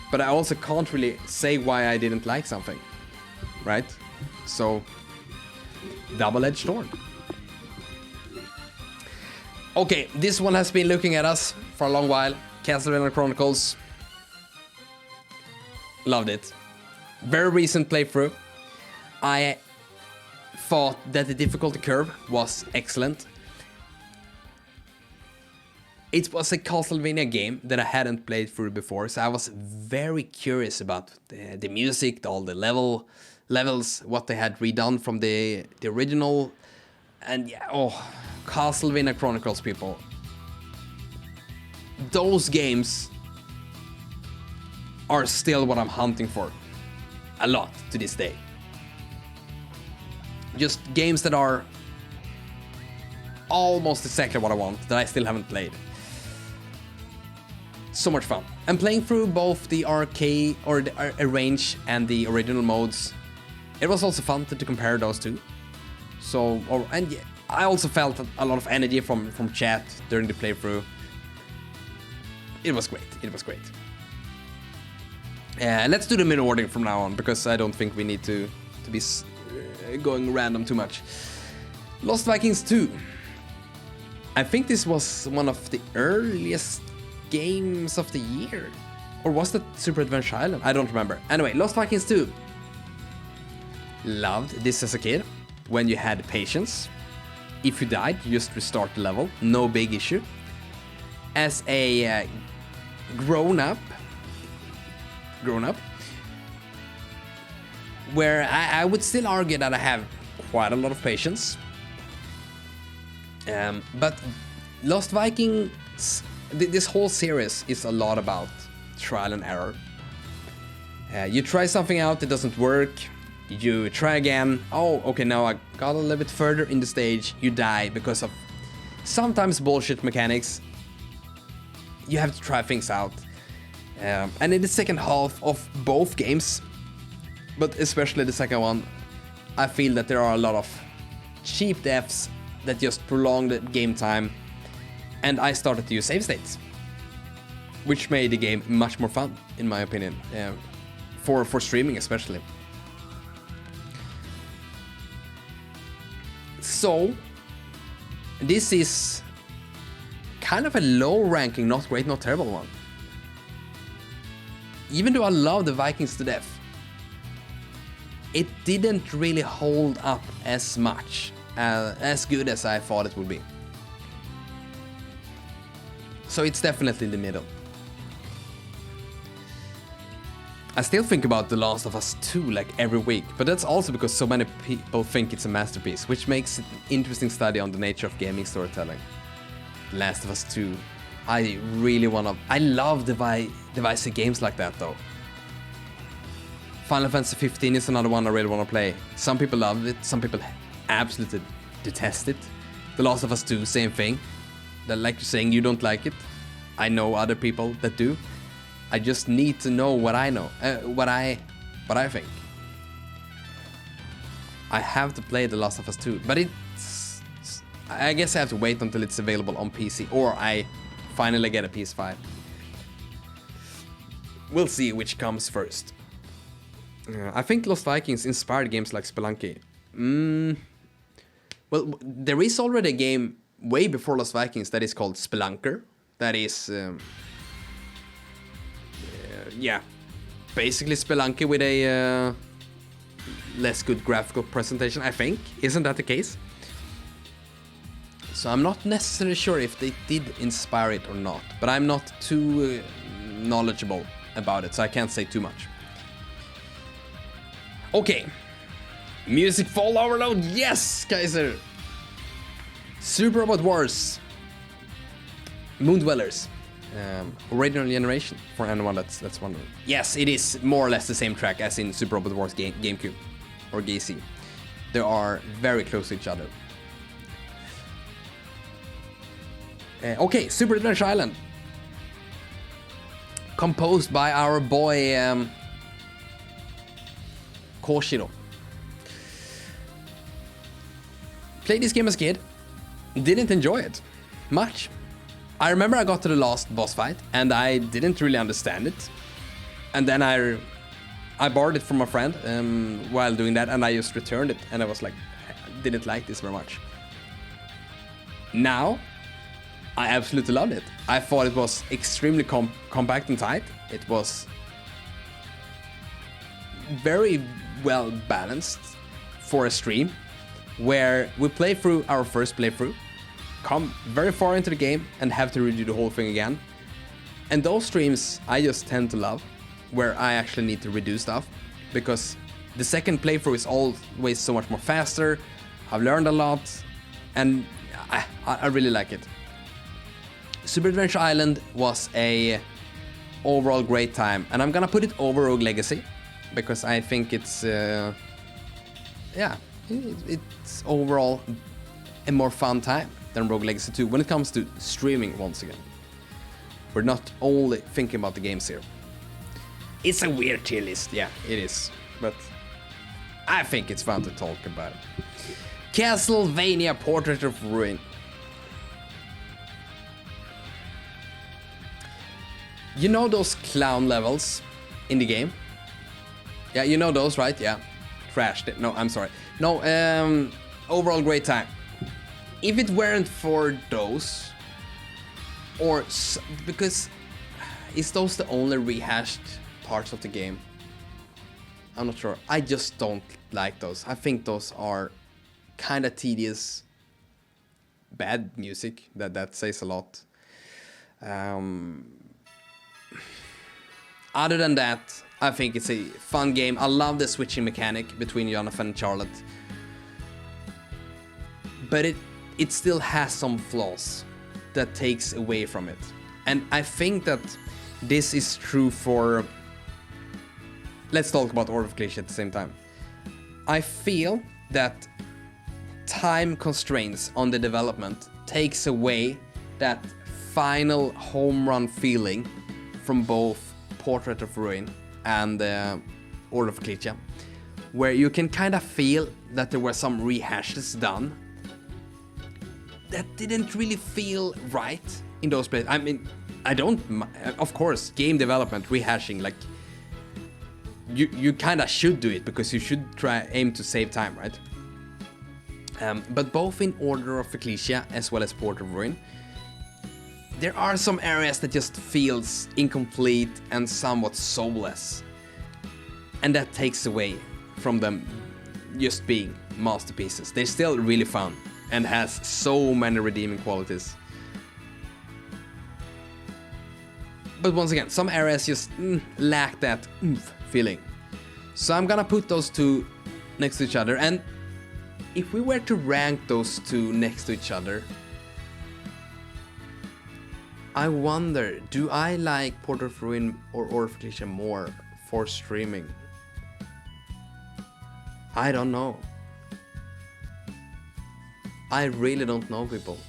But I also can't really say why I didn't like something, right? So, double-edged sword. Okay, this one has been looking at us for a long while. Castlevania Chronicles. Loved it. Very recent playthrough. I thought that the difficulty curve was excellent. It was a Castlevania game that I hadn't played through before, so I was very curious about the music, all the levels, what they had redone from the original. And yeah, oh, Castlevania Chronicles, people. Those games are still what I'm hunting for a lot to this day. Just games that are almost exactly what I want, that I still haven't played. So much fun. And playing through both the arcade or the arrange and the original modes, it was also fun to compare those two. So, and yeah, I also felt a lot of energy from chat during the playthrough. It was great. It was great. Let's do them in order from now on, because I don't think we need to be going random too much. Lost Vikings 2. I think this was one of the earliest games of the year. Or was that Super Adventure Island? I don't remember. Anyway, Lost Vikings 2. Loved this as a kid. When you had patience. If you died, you just restart the level. No big issue. As a grown-up, where I would still argue that I have quite a lot of patience. But Lost Vikings, this whole series is a lot about trial and error. You try something out, it doesn't work. You try again. Oh, okay, now I got a little bit further in the stage. You die because of sometimes bullshit mechanics. You have to try things out. And in the second half of both games, but especially the second one, I feel that there are a lot of cheap deaths that just prolong the game time. And I started to use save states, which made the game much more fun, in my opinion, for streaming especially. So, this is kind of a low ranking, not great, not terrible one. Even though I love the Vikings to death, it didn't really hold up as much, as good as I thought it would be. So it's definitely in the middle. I still think about The Last of Us 2 like every week, but that's also because so many people think it's a masterpiece, which makes it an interesting study on the nature of gaming storytelling. The Last of Us 2. I love divisive games like that though. Final Fantasy 15 is another one I really want to play. Some people love it, some people absolutely detest it. The Last of Us 2, same thing. Like you're saying, you don't like it. I know other people that do. I just need to know what I know, what I think. I have to play The Last of Us 2, but I guess I have to wait until it's available on PC, or I finally get a PS5. We'll see which comes first. I think Lost Vikings inspired games like Spelunky. Well, there is already a game way before Lost Vikings that is called Spelunker. That is, yeah, basically Spelunky with a less good graphical presentation, I think. Isn't that the case? So I'm not necessarily sure if they did inspire it or not, but I'm not too knowledgeable about it, so I can't say too much. Okay, music fall overload, yes, Kaiser! Super Robot Wars, Moon Dwellers, original generation, for anyone that's wondering. Yes, it is more or less the same track as in Super Robot Wars GameCube, or GC. They are very close to each other. Okay, Super Adventure Island. Composed by our boy Koshiro. Played this game as a kid. Didn't enjoy it much. I remember I got to the last boss fight and I didn't really understand it. And then I borrowed it from a friend while doing that, and I just returned it, and I was like, I didn't like this very much. Now, I absolutely loved it. I thought it was extremely compact and tight. It was very well balanced for a stream where we play through our first playthrough, come very far into the game and have to redo the whole thing again. And those streams I just tend to love, where I actually need to redo stuff, because the second playthrough is always so much more faster. I've learned a lot, and I really like it. Super Adventure Island was a overall great time, and I'm gonna put it over Rogue Legacy because I think it's it's overall a more fun time than Rogue Legacy 2 when it comes to streaming. Once again, we're not only thinking about the games here. It's a weird tier list, yeah, it is, but I think it's fun to talk about it. Castlevania Portrait of Ruin. You know those clown levels in the game? Yeah, you know those, right? Yeah. Trashed it. No, I'm sorry. No, overall great time. If it weren't for those, or because is those the only rehashed parts of the game? I'm not sure. I just don't like those. I think those are kind of tedious, bad music. That says a lot. Other than that, I think it's a fun game. I love the switching mechanic between Jonathan and Charlotte. But it still has some flaws that takes away from it. And I think that this is true for... Let's talk about Order of Ecclesia at the same time. I feel that time constraints on the development takes away that final home run feeling from both Portrait of Ruin and Order of Ecclesia, where you can kind of feel that there were some rehashes done that didn't really feel right in those places. I mean, I don't, of course, game development, rehashing, like, you kind of should do it because you should aim to save time, right? But both in Order of Ecclesia as well as Portrait of Ruin, there are some areas that just feels incomplete and somewhat soulless. And that takes away from them just being masterpieces. They're still really fun and has so many redeeming qualities. But once again, some areas just lack that oomph feeling. So I'm gonna put those two next to each other. And if we were to rank those two next to each other, I wonder, do I like Portrait of Ruin or Order of Ecclesia more for streaming? I don't know. I really don't know, people.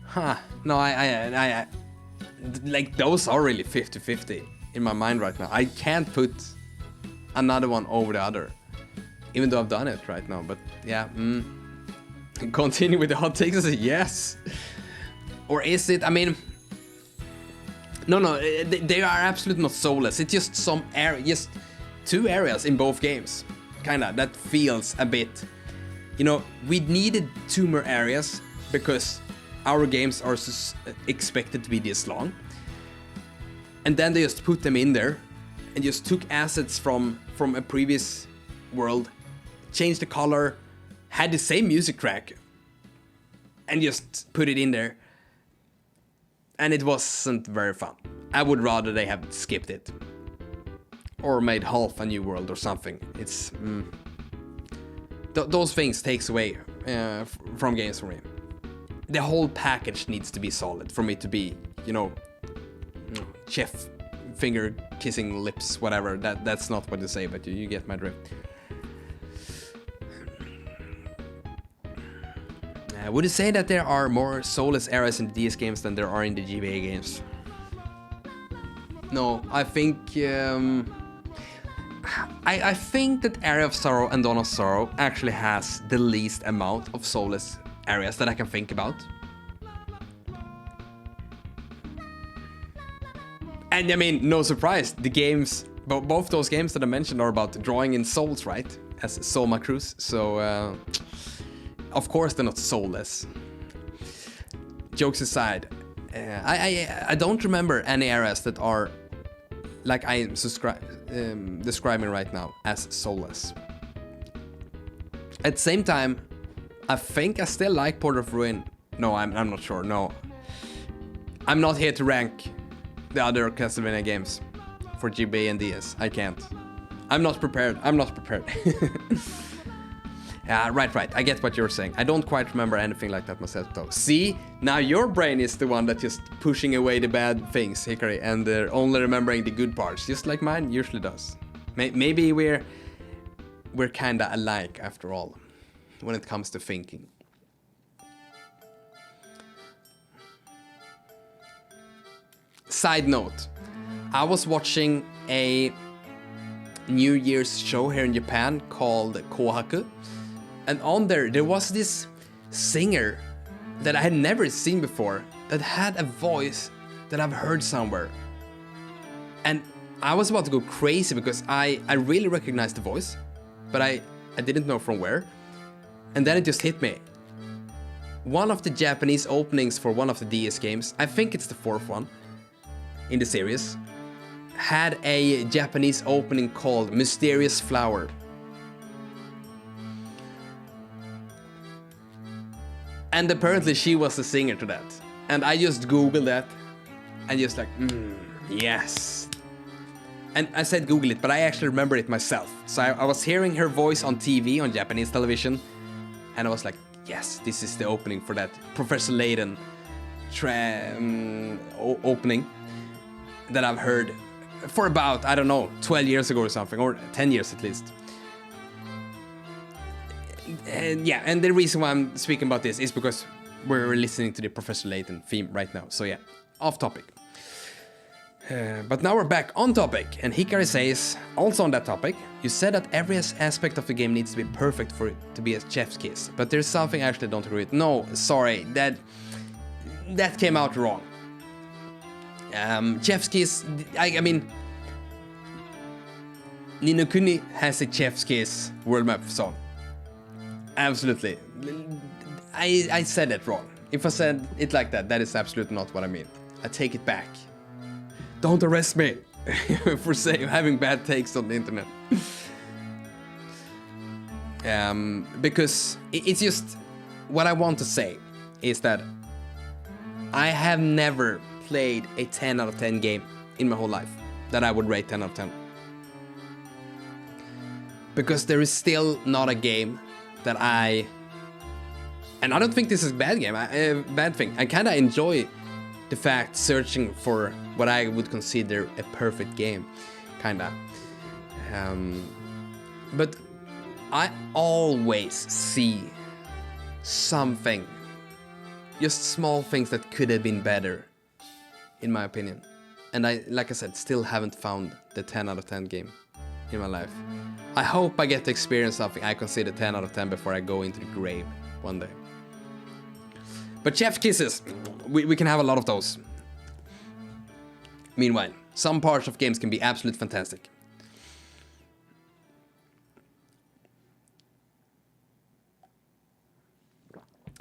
Huh. No, I like, those are really 50-50 in my mind right now. I can't put another one over the other, even though I've done it right now. But yeah, continue with the hot takes. Yes, or is it? I mean, no, they are absolutely not soulless. It's just some area, just two areas in both games, kinda, that feels a bit. You know, we needed two more areas because our games are expected to be this long, and then they just put them in there and just took assets from a previous world, changed the color, had the same music track, and just put it in there. And it wasn't very fun. I would rather they have skipped it. Or made half a new world or something. It's... those things takes away from games for me. The whole package needs to be solid for me to be, you know, chef finger kissing lips, whatever. That's not what you say, but you get my drift. Would you say that there are more soulless areas in the DS games than there are in the GBA games? No, I think... I think that Area of Sorrow and Dawn of Sorrow actually has the least amount of soulless areas that I can think about. And I mean, no surprise, the games, both those games that I mentioned are about drawing in souls, right? As Soma Cruz, so of course they're not soulless. Jokes aside, I don't remember any areas that are like I am describing right now as soulless. At the same time, I think I still like Port of Ruin. No, I'm not sure, no. I'm not here to rank the other Castlevania games for GBA and DS. I can't. I'm not prepared. Yeah, right. I get what you're saying. I don't quite remember anything like that myself, though. See? Now your brain is the one that's just pushing away the bad things, Hikari, and they're only remembering the good parts, just like mine usually does. Maybe we're kinda alike, after all, when it comes to thinking. Side note, I was watching a New Year's show here in Japan called Kohaku. And on there was this singer that I had never seen before that had a voice that I've heard somewhere. And I was about to go crazy because I really recognized the voice, but I didn't know from where. And then it just hit me. One of the Japanese openings for one of the DS games, I think it's the fourth one in the series, had a Japanese opening called Mysterious Flower. And apparently she was the singer to that. And I just googled that and just like, yes. And I said Google it, but I actually remember it myself. So I was hearing her voice on TV, on Japanese television, and I was like, yes, this is the opening for that Professor Layton opening that I've heard for about, I don't know, 12 years ago or something, or 10 years at least. And yeah, and the reason why I'm speaking about this is because we're listening to the Professor Layton theme right now. So yeah, off topic. But now we're back on topic, and Hikari says, also on that topic, you said that every aspect of the game needs to be perfect for it to be a chef's kiss, but there's something I actually don't agree with. No, sorry, that came out wrong. Chef's kiss, I mean, Ni no Kuni has a chef's kiss world map song. Absolutely. I said it wrong. If I said it like that, that is absolutely not what I mean. I take it back. Don't arrest me for having bad takes on the internet. Because it's just, what I want to say is that I have never played a 10 out of 10 game in my whole life that I would rate 10 out of 10. Because there is still not a game that and I don't think this is a bad game, bad thing. I kinda enjoy the fact searching for what I would consider a perfect game, kinda. But I always see something, just small things that could have been better, in my opinion. And I, like I said, still haven't found the 10 out of 10 game in my life. I hope I get to experience something I consider 10 out of 10 before I go into the grave one day. But chef kisses, we can have a lot of those. Meanwhile, some parts of games can be absolutely fantastic.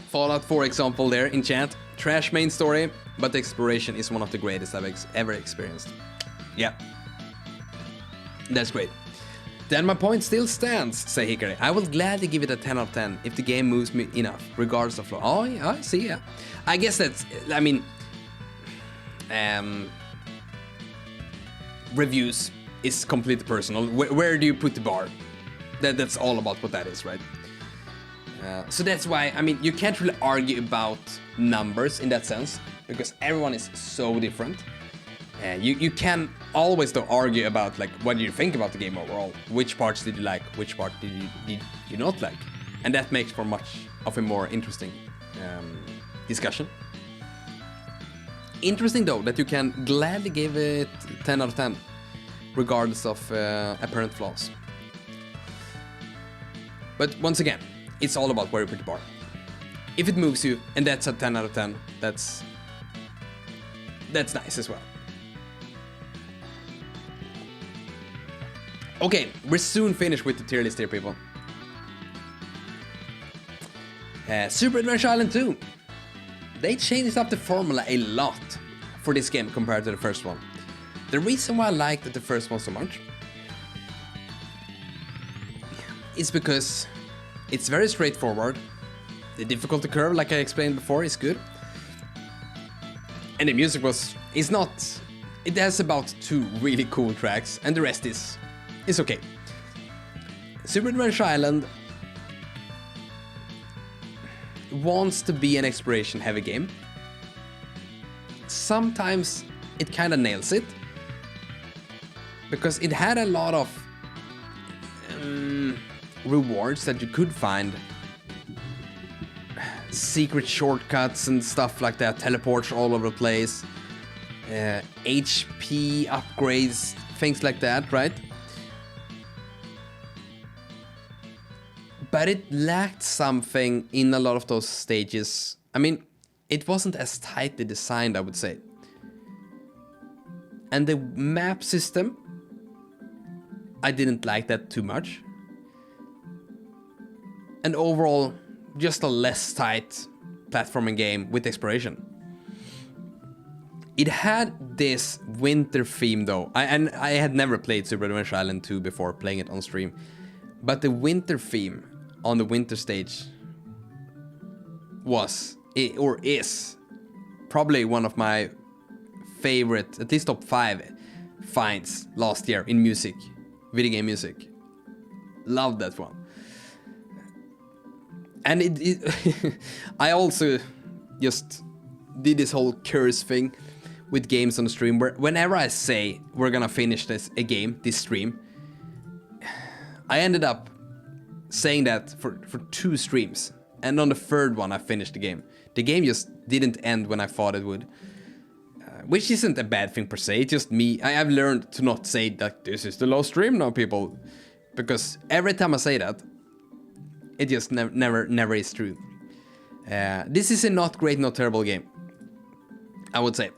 Fallout 4 example there in chat. Trash main story, but the exploration is one of the greatest I've ever experienced. Yeah. That's great. Then my point still stands, say Hikari. I will gladly give it a 10 out of 10 if the game moves me enough, regardless of flaw. Oh, yeah, I see, yeah. I guess that's, I mean, reviews is completely personal. Where do you put the bar? That's all about what that is, right? So that's why, I mean, you can't really argue about numbers in that sense, because everyone is so different. You can always though argue about like what do you think about the game overall, which parts did you like, which part did you not like, and that makes for much of a more interesting discussion. Interesting though that you can gladly give it 10 out of 10 regardless of apparent flaws. But once again, it's all about where you put the bar. If it moves you and that's a 10 out of 10, that's nice as well. Okay, we're soon finished with the tier list here, people. Super Adventure Island 2. They changed up the formula a lot for this game compared to the first one. The reason why I liked the first one so much is because it's very straightforward. The difficulty curve, like I explained before, is good. And the music is not... It has about 2 really cool tracks, and the rest is okay. Super Adventure Island wants to be an exploration-heavy game. Sometimes it kind of nails it, because it had a lot of rewards that you could find. Secret shortcuts and stuff like that, teleports all over the place, HP upgrades, things like that, right? But it lacked something in a lot of those stages. I mean, it wasn't as tightly designed, I would say. And the map system, I didn't like that too much. And overall, just a less tight platforming game with exploration. It had this winter theme though. I had never played Super Adventure Island 2 before playing it on stream. But the winter theme on the winter stage is probably one of my favorite, at least top 5 finds last year in music, video game music. Loved that one. And I also just did this whole curse thing with games on the stream where whenever I say we're gonna finish this stream, I ended up saying that for 2 streams, and on the 3rd one I finished the game. The game just didn't end when I thought it would, which isn't a bad thing per se. It's just me. I have learned to not say that this is the last stream now, people, because every time I say that, it just never is true. This is a not great, not terrible game, I would say.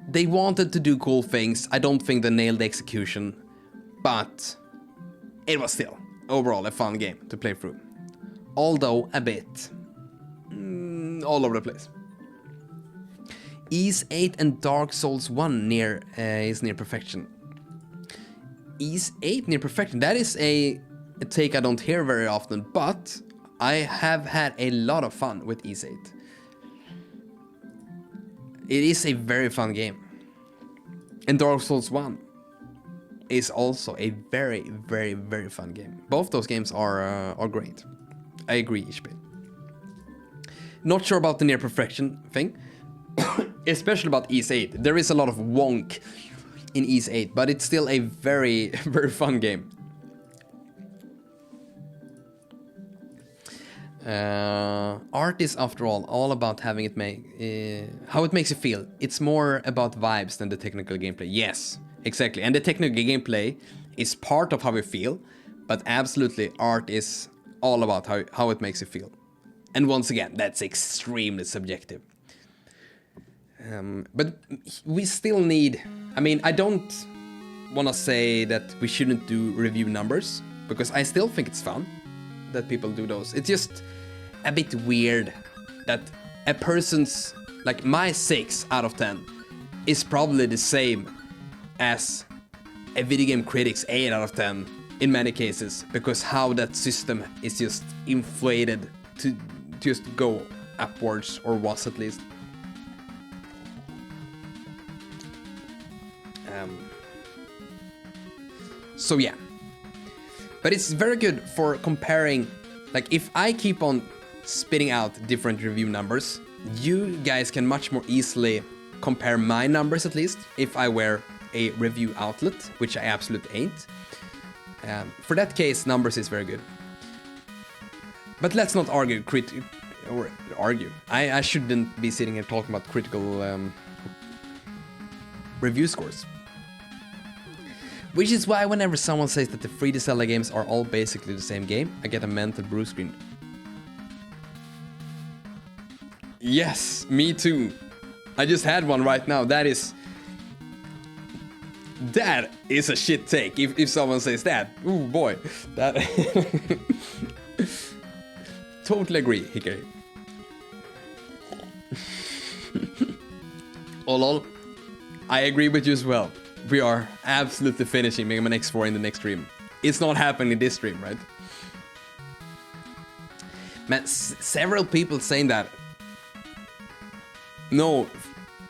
They wanted to do cool things. I don't think they nailed the execution, but it was still overall a fun game to play through. Although a bit all over the place. Ys 8 and Dark Souls 1 is near perfection. Ys 8 near perfection. That is a take I don't hear very often, but I have had a lot of fun with Ys 8. It is a very fun game. And Dark Souls 1 is also a very, very, very fun game. Both those games are great. I agree, Ishbit. Not sure about the near perfection thing, especially about Ys 8. There is a lot of wonk in Ys 8, but it's still a very, very fun game. Art is, after all about having it how it makes you feel. It's more about vibes than the technical gameplay. Yes, exactly. And the technical gameplay is part of how we feel, but absolutely art is all about how it makes you feel. And once again, that's extremely subjective. But we still need... I mean, I don't want to say that we shouldn't do review numbers, because I still think it's fun that people do those. It's just a bit weird that a person's, like my 6 out of 10 is probably the same as a video game critic's 8 out of 10 in many cases, because how that system is just inflated to just go upwards, or was at least. So yeah, but it's very good for comparing. Like, if I keep on spitting out different review numbers, you guys can much more easily compare my numbers, at least, if I were a review outlet, which I absolutely ain't. For that case, numbers is very good. But let's not argue I shouldn't be sitting here talking about critical review scores. Which is why whenever someone says that the 3D Zelda games are all basically the same game, I get a mental blue screen. Yes, me too. I just had one right now. That is a shit take. If someone says that, ooh boy, that. Totally agree, Hikari. Oh lol, I agree with you as well. We are absolutely finishing Mega Man X4 in the next stream. It's not happening in this stream, right? Man, several people saying that. No,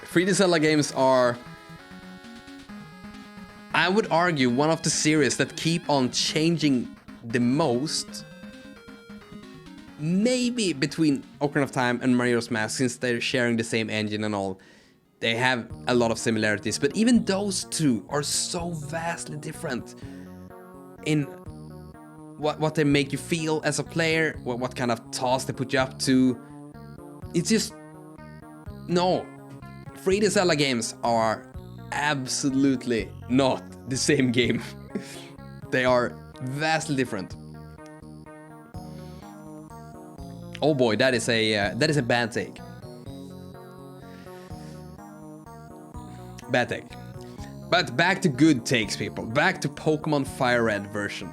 3D Zelda games are, I would argue, one of the series that keep on changing the most. Maybe between Ocarina of Time and Majora's Mask, since they're sharing the same engine and all. They have a lot of similarities, but even those two are so vastly different in what they make you feel as a player, what kind of task they put you up to. It's just, no, 3D Zelda games are absolutely not the same game. They are vastly different. Oh boy, that is a bad take. Bad take. But back to good takes, people. Back to Pokemon Fire Red version.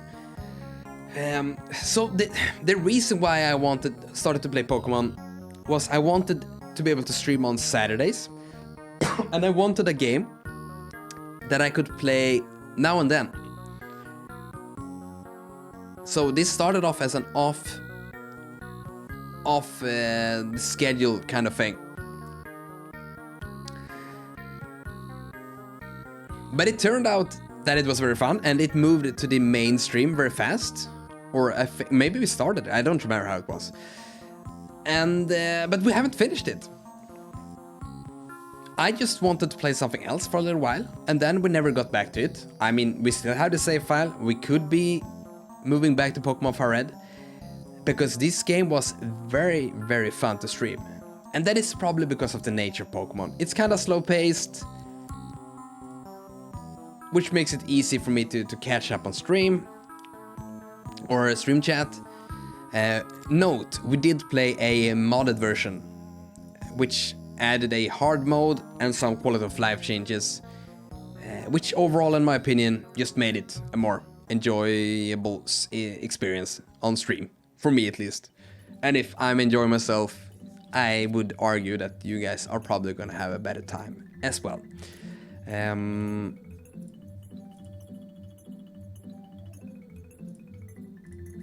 So the reason why I started to play Pokemon was I wanted to be able to stream on Saturdays. And I wanted a game that I could play now and then. So this started off as an off schedule kind of thing. But it turned out that it was very fun, and it moved to the mainstream very fast. Or maybe we started, I don't remember how it was. And but we haven't finished it. I just wanted to play something else for a little while, and then we never got back to it. I mean, we still have the save file. We could be moving back to Pokemon Fire Red, because this game was very, very fun to stream. And that is probably because of the nature of Pokemon. It's kind of slow-paced, which makes it easy for me to catch up on stream or stream chat. Note, we did play a modded version, which added a hard mode and some quality of life changes, which overall, in my opinion, just made it a more enjoyable experience on stream, for me at least. And if I'm enjoying myself, I would argue that you guys are probably gonna have a better time as well.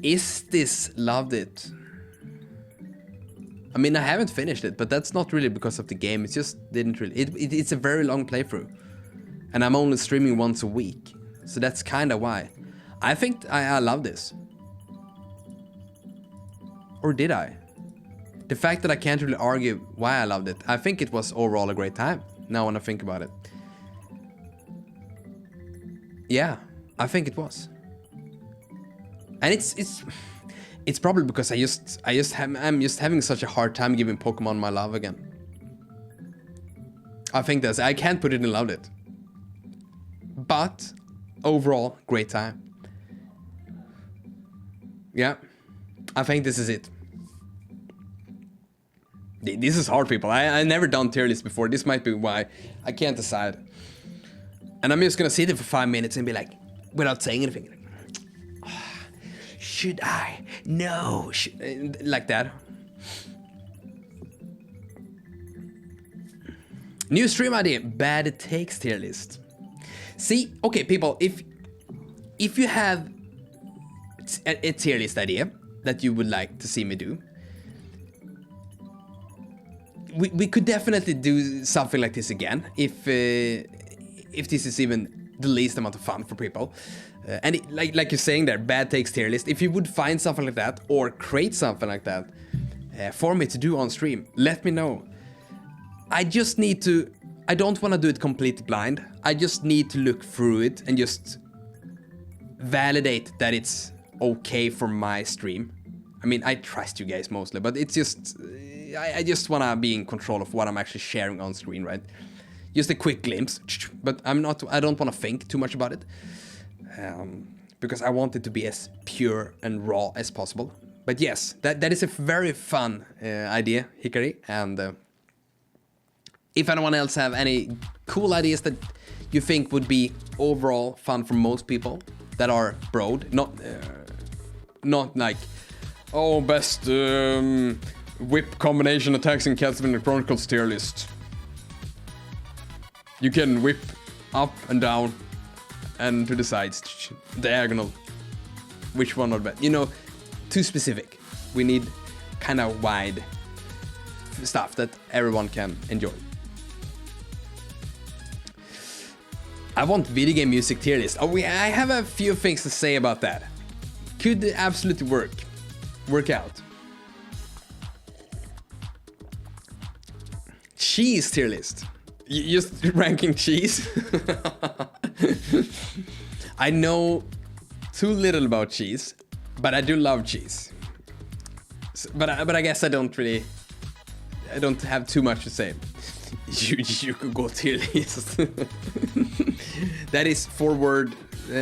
Is this loved it? I mean, I haven't finished it, but that's not really because of the game. It just didn't really. It's a very long playthrough, and I'm only streaming once a week, so that's kind of why. I think I love this, or did I? The fact that I can't really argue why I loved it. I think it was overall a great time. Now when I think about it, yeah, I think it was. And it's probably because I'm just having such a hard time giving Pokemon my love again. I think I can't put it in loved it. But overall, great time. Yeah, I think this is it. This is hard, people. I never done tier lists before. This might be why I can't decide. And I'm just gonna sit there for 5 minutes and be like, without saying anything. Should I? No. Like that. New stream idea. Bad takes tier list. See, okay, people, if you have a tier list idea that you would like to see me do, we could definitely do something like this again if this is even the least amount of fun for people. And like you're saying there, bad takes tier list. If you would find something like that or create something like that for me to do on stream, let me know. I just need to. I don't want to do it completely blind. I just need to look through it and just validate that it's okay for my stream. I mean, I trust you guys mostly, but it's just I just want to be in control of what I'm actually sharing on screen, right? Just a quick glimpse, but I don't want to think too much about it. Because I want it to be as pure and raw as possible. But yes, that is a very fun idea, Hikari, and if anyone else have any cool ideas that you think would be overall fun for most people that are broad, not like, oh, best whip combination attacks in Castlevania Chronicles tier list. You can whip up and down and to the sides, diagonal. Which one are best? You know, too specific. We need kind of wide stuff that everyone can enjoy. I want video game music tier list. Oh, I have a few things to say about that. Could absolutely work out. Cheese tier list. Just ranking cheese. I know too little about cheese, but I do love cheese. But I guess I don't have too much to say. You could go tier list. That is 4-word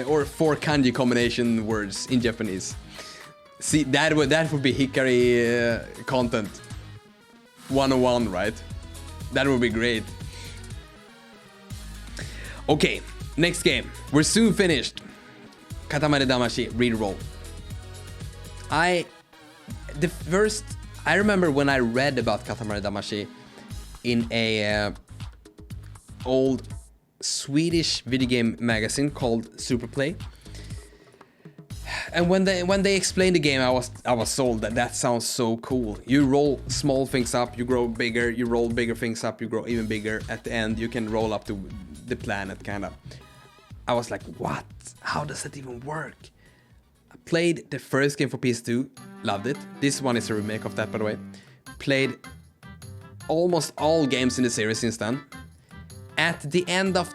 or 4 kanji combination words in Japanese. See, that would be Hikari content 101, right? That would be great. Okay, next game. We're soon finished. Katamari Damacy reroll. I remember when I read about Katamari Damacy in a old Swedish video game magazine called Superplay. And when they explained the game, I was sold. That sounds so cool. You roll small things up, you grow bigger. You roll bigger things up, you grow even bigger. At the end, you can roll up to the planet, kind of. I was like, what? How does that even work? I played the first game for PS2, loved it. This one is a remake of that, by the way. Played almost all games in the series since then. At the end of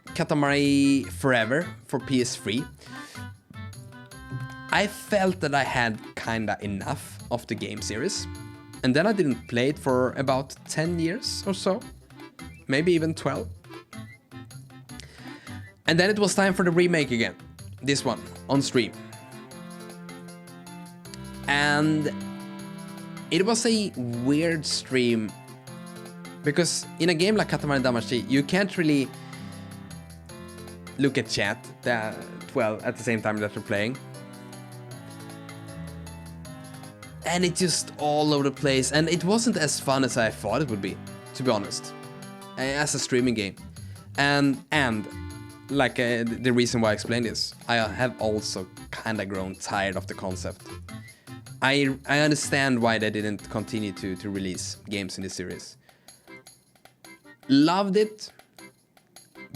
Katamari Forever for PS3, I felt that I had kinda enough of the game series. And then I didn't play it for about 10 years or so. Maybe even 12. And then it was time for the remake again. This one, on stream. And it was a weird stream. Because in a game like Katamari Damacy, you can't really look at chat at the same time that you're playing. And it's just all over the place. And it wasn't as fun as I thought it would be, to be honest. As a streaming game. And like the reason why I explained this, I have also kind of grown tired of the concept. I understand why they didn't continue to release games in this series. Loved it,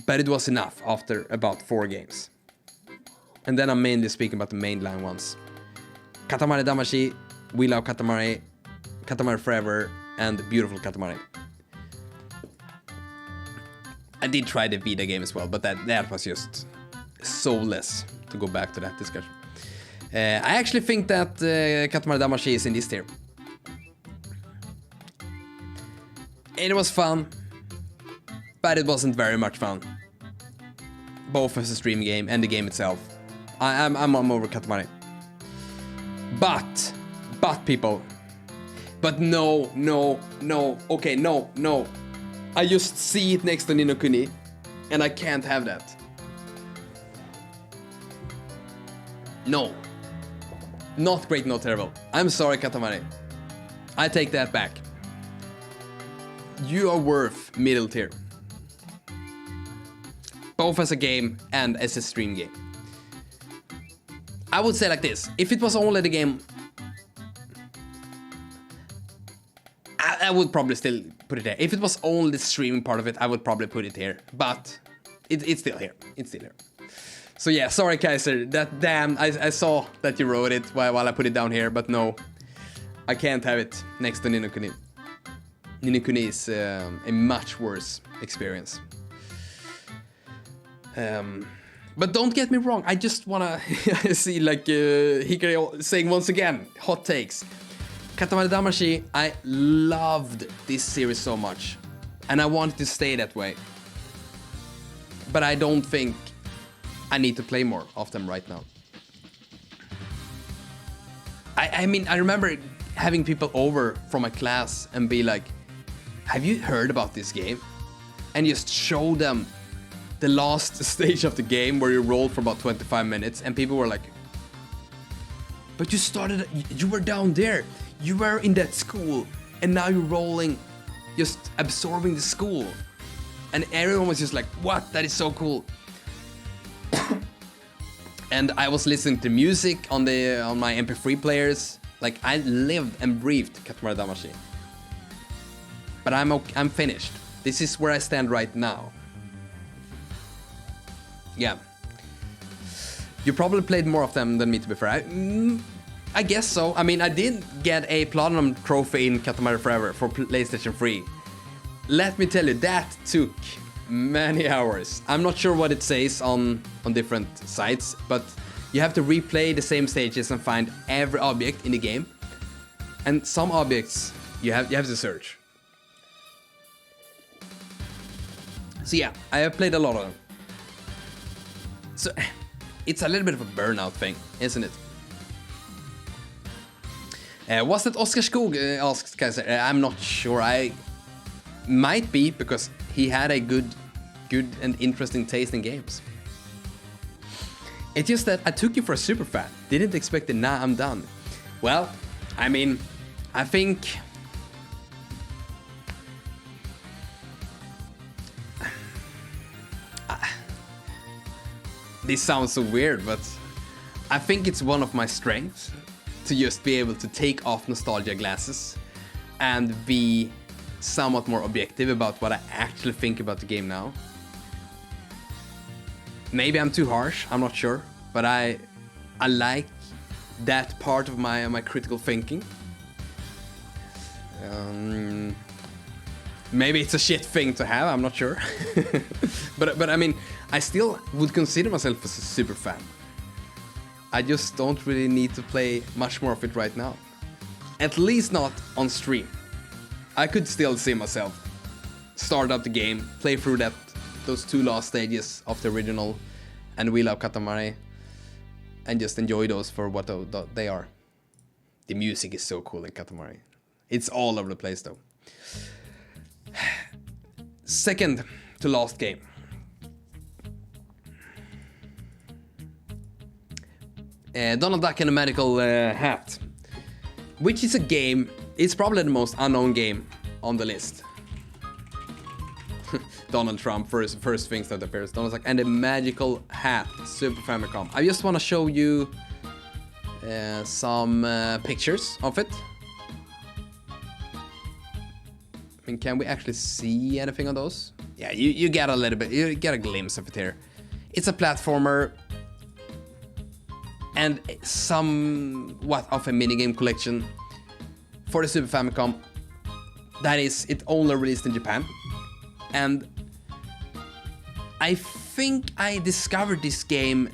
but it was enough after about 4 games. And then I'm mainly speaking about the mainline ones. Katamari Damacy, We Love Katamari, Katamari Forever, and Beautiful Katamari. I did try the Vita game as well, but that was just soulless, to go back to that discussion. I actually think that Katamari Damacy is in this tier. It was fun, but it wasn't very much fun. Both as a stream game and the game itself. I'm over Katamari. But people. But no. Okay, no. I just see it next to Ni no Kuni, and I can't have that. No. Not great, not terrible. I'm sorry, Katamari. I take that back. You are worth middle tier. both as a game and as a stream game. I would say like this, if it was only the game, I would probably still put it there. If it was only the streaming part of it, I would probably put it here, but it's still here, it's still here. So yeah, sorry Kaiser, that damn, I saw that you wrote it while I put it down here, but no, I can't have it next to Ni no Kuni. Ni no Kuni is a much worse experience. But don't get me wrong, I just wanna see like Hikari saying once again, hot takes. Katamari Damacy, I loved this series so much, and I want it to stay that way. But I don't think I need to play more of them right now. I mean, I remember having people over from my class and be like, have you heard about this game? And just show them the last stage of the game where you roll for about 25 minutes, and people were like, but you were down there, you were in that school, and now you're rolling, just absorbing the school. And everyone was just like, what? That is so cool. And I was listening to music on my MP3 players. Like, I lived and breathed Katamari Damacy. But I'm finished. This is where I stand right now. Yeah. You probably played more of them than me, to be fair. I guess so. I mean, I did get a Platinum trophy in Katamari Forever for PlayStation 3. Let me tell you, that took many hours. I'm not sure what it says on different sites, but you have to replay the same stages and find every object in the game. And some objects you have to search. So yeah, I have played a lot of them. So it's a little bit of a burnout thing, isn't it? Was that Oscar Skog, asked Kaiser? I'm not sure. I might be, because he had a good and interesting taste in games. It's just that I took you for a super fan. Didn't expect it. Nah, I'm done. Well, I mean, I think this sounds so weird, but I think it's one of my strengths to just be able to take off nostalgia glasses and be somewhat more objective about what I actually think about the game now. Maybe I'm too harsh, I'm not sure, but I like that part of my critical thinking. Maybe it's a shit thing to have, I'm not sure. but I mean, I still would consider myself as a super fan. I just don't really need to play much more of it right now. At least not on stream. I could still see myself start up the game, play through those two last stages of the original and Wheel of Katamari, and just enjoy those for what they are. The music is so cool in Katamari. It's all over the place though. Second to last game. Donald Duck and the Magical Hat, which is a game, it's probably the most unknown game on the list. Donald Trump, first things that appears. Donald Duck and the Magical Hat, Super Famicom. I just want to show you some pictures of it. I mean, can we actually see anything on those? Yeah, you get a little bit, you get a glimpse of it here. It's a platformer and somewhat of a minigame collection for the Super Famicom. That is, it only released in Japan. And I think I discovered this game,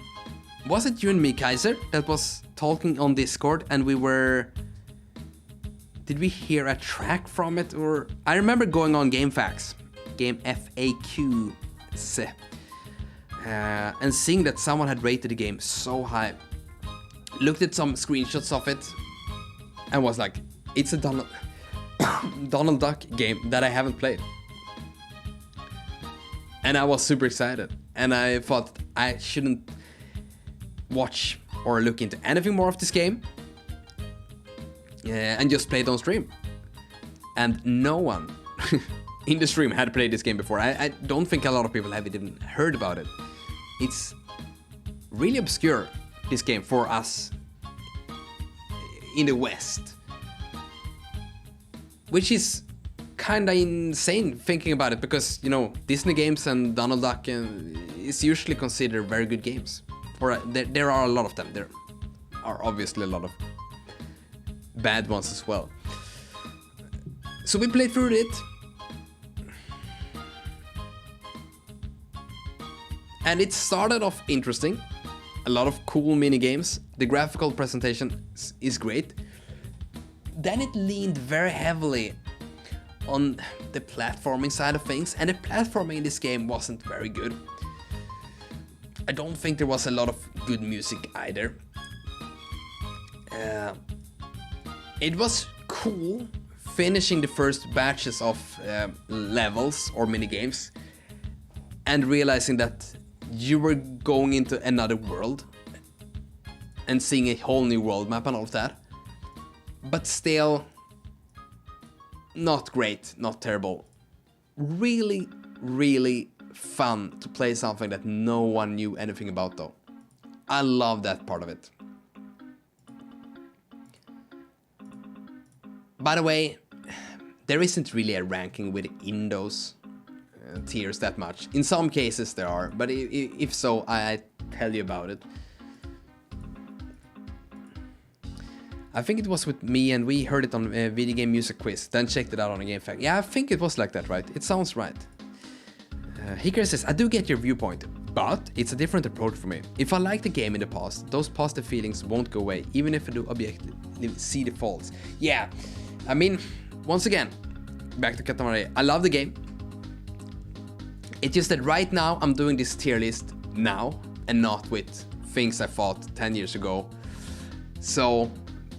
was it you and me, Kaiser, that was talking on Discord, and we were... Did we hear a track from it? Or I remember going on GameFAQs, Game FAQ, and seeing that someone had rated the game so high. Looked at some screenshots of it and was like, it's a Donald Duck game that I haven't played. And I was super excited, and I thought I shouldn't watch or look into anything more of this game, and just play it on stream. And no one in the stream had played this game before. I don't think a lot of people have even heard about it. It's really obscure, this game, for us in the West. Which is kinda insane thinking about it, because, you know, Disney games and Donald Duck is usually considered very good games. There are a lot of them. There are obviously a lot of bad ones as well. So we played through it. And it started off interesting. A lot of cool mini games. The graphical presentation is great. Then it leaned very heavily on the platforming side of things, and the platforming in this game wasn't very good. I don't think there was a lot of good music either. It was cool finishing the first batches of levels or mini games and realizing that you were going into another world and seeing a whole new world map and all of that. But still, not great, not terrible. Really, really fun to play something that no one knew anything about though. I love that part of it. By the way, there isn't really a ranking within those tiers that much. In some cases there are, but if so, I tell you about it. I think it was with me, and we heard it on a video game music quiz, then checked it out on a game fact. Yeah, I think it was like that, right? It sounds right. Hikari says, I do get your viewpoint, but it's a different approach for me. If I like the game in the past, those positive feelings won't go away, even if I do objectively see the faults. Yeah, I mean, once again, back to Katamari, I love the game. It's just that right now I'm doing this tier list now and not with things I thought 10 years ago. So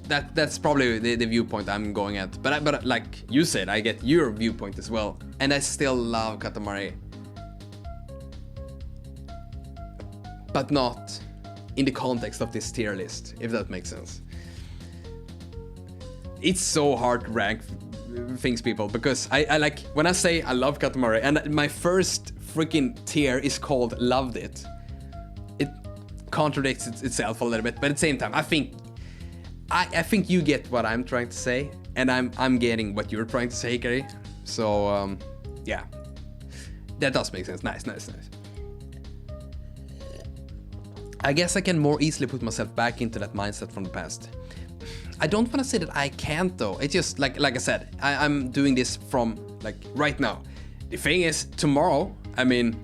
that's probably the viewpoint I'm going at. But like you said, I get your viewpoint as well. And I still love Katamari. But not in the context of this tier list, if that makes sense. It's so hard to rank things, people, because I like, when I say I love Katamari, and my first freaking tier is called Loved It. It contradicts itself a little bit, but at the same time, I think you get what I'm trying to say, and I'm getting what you're trying to say, Hikari. So yeah, that does make sense. Nice. I guess I can more easily put myself back into that mindset from the past. I don't want to say that I can't though. It's just like I said, I'm doing this from like right now. The thing is, tomorrow, I mean,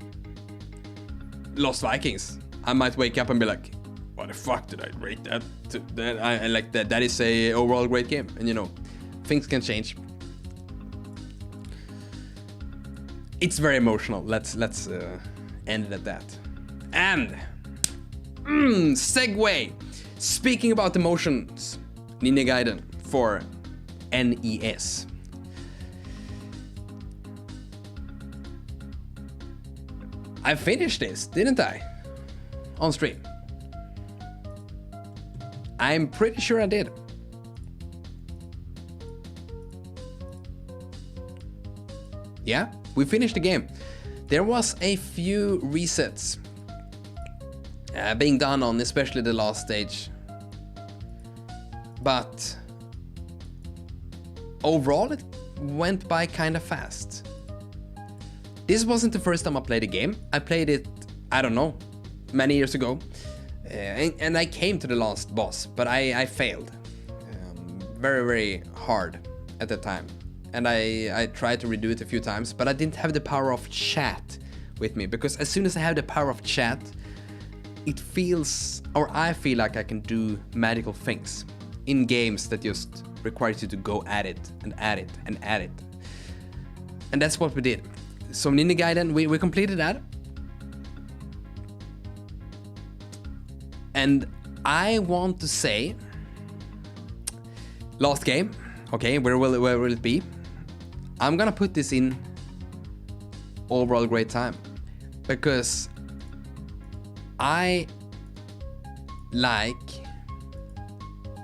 Lost Vikings, I might wake up and be like, what the fuck did I rate that? I like that. That is a overall great game, and you know, things can change. It's very emotional. Let's end it at that. And segue. Speaking about emotions, Ninja Gaiden for NES. I finished this, didn't I? On stream. I'm pretty sure I did. Yeah, we finished the game. There was a few resets being done on especially the last stage. But overall it went by kinda fast. This wasn't the first time I played a game. I played it, I don't know, many years ago. And I came to the last boss, but I failed. Very, very hard at the time. And I tried to redo it a few times, but I didn't have the power of chat with me, because as soon as I have the power of chat, it feels, or I feel like I can do magical things in games that just requires you to go at it and at it and at it. And that's what we did. So Ninja Gaiden, we completed that. And I want to say, last game, okay, where will it be? I'm gonna put this in overall great time, because I like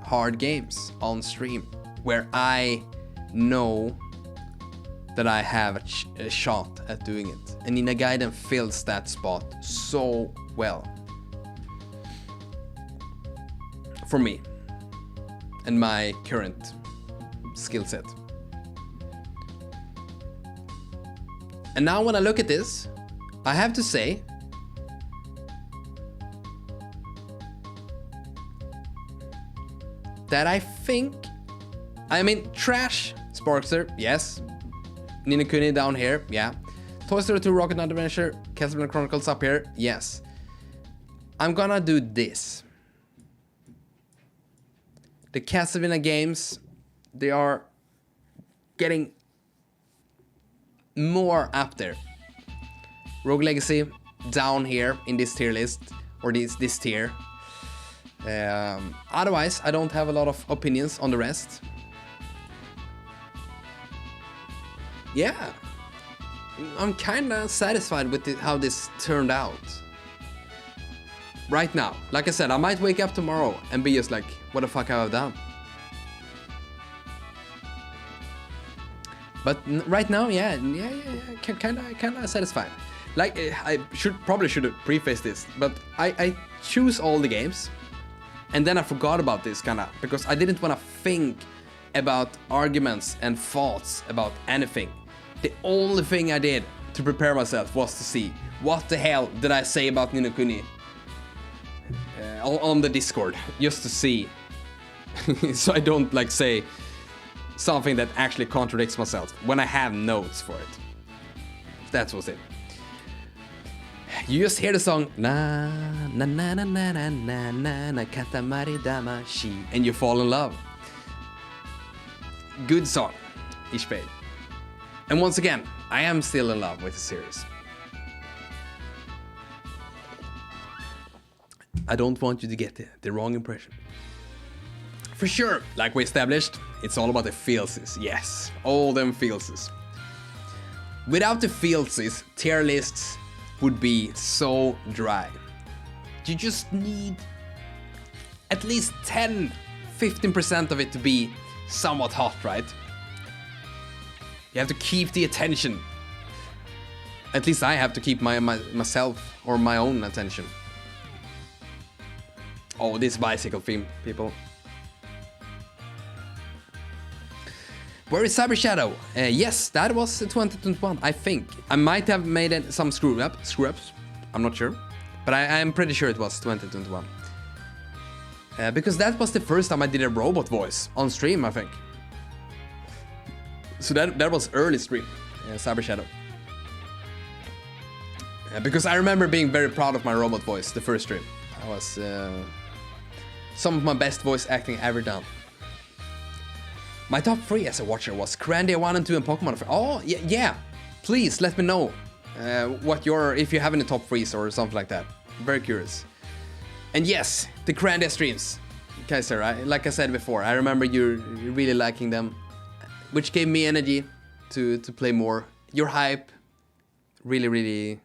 hard games on stream where I know that I have a shot at doing it. And Nina Gaiden fills that spot so well. For me. And my current skill set. And now when I look at this, I have to say that I think, I mean, Trash, Sparkster, yes. Ni no Kuni down here, yeah. Toy Story 2 Rocket Knight Adventure, Castlevania Chronicles up here, yes. I'm gonna do this. The Castlevania games, they are getting more up there. Rogue Legacy down here in this tier list, or this tier. Otherwise, I don't have a lot of opinions on the rest. Yeah, I'm kinda satisfied with how this turned out. Right now, like I said, I might wake up tomorrow and be just like, what the fuck have I done? But right now, yeah, kinda satisfied. Like, I probably should have prefaced this, but I choose all the games, and then I forgot about this kinda, because I didn't wanna think about arguments and thoughts about anything. The only thing I did to prepare myself was to see what the hell did I say about Ni no Kuni on the Discord, just to see, so I don't like say something that actually contradicts myself when I have notes for it. That was it. You just hear the song na na na na na na na na na katamari damashi, and you fall in love. Good song, Ishbei. And once again, I am still in love with the series. I don't want you to get the wrong impression. For sure, like we established, it's all about the feelses. Yes, all them feelses. Without the feelses, tier lists would be so dry. You just need at least 10-15% of it to be somewhat hot, right? You have to keep the attention. At least I have to keep myself or my own attention. Oh, this bicycle theme, people. Where is Cyber Shadow? Yes, that was 2021, I think. I might have made some screw-ups. I'm not sure. But I am pretty sure it was 2021. Because that was the first time I did a robot voice on stream, I think. So that was early stream, Cyber Shadow. Because I remember being very proud of my robot voice, the first stream. I was some of my best voice acting ever done. My top 3 as a watcher was Grandia 1 and 2 and Pokemon. Oh, yeah. Please let me know if you have any top 3s or something like that. Very curious. And yes, the Grandia streams. Kaiser, like I said before, I remember you really liking them, which gave me energy to play more. Your hype really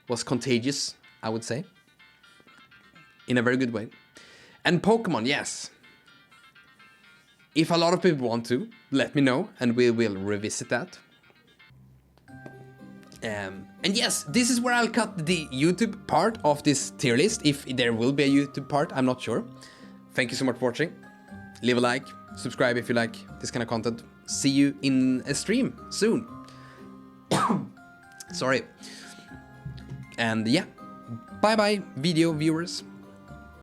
was contagious, I would say. In a very good way. And Pokemon, yes. If a lot of people want to, let me know and we will revisit that. And yes, this is where I'll cut the YouTube part of this tier list. If there will be a YouTube part, I'm not sure. Thank you so much for watching. Leave a like, subscribe if you like this kind of content. See you in a stream soon. Sorry. And yeah, bye bye video viewers.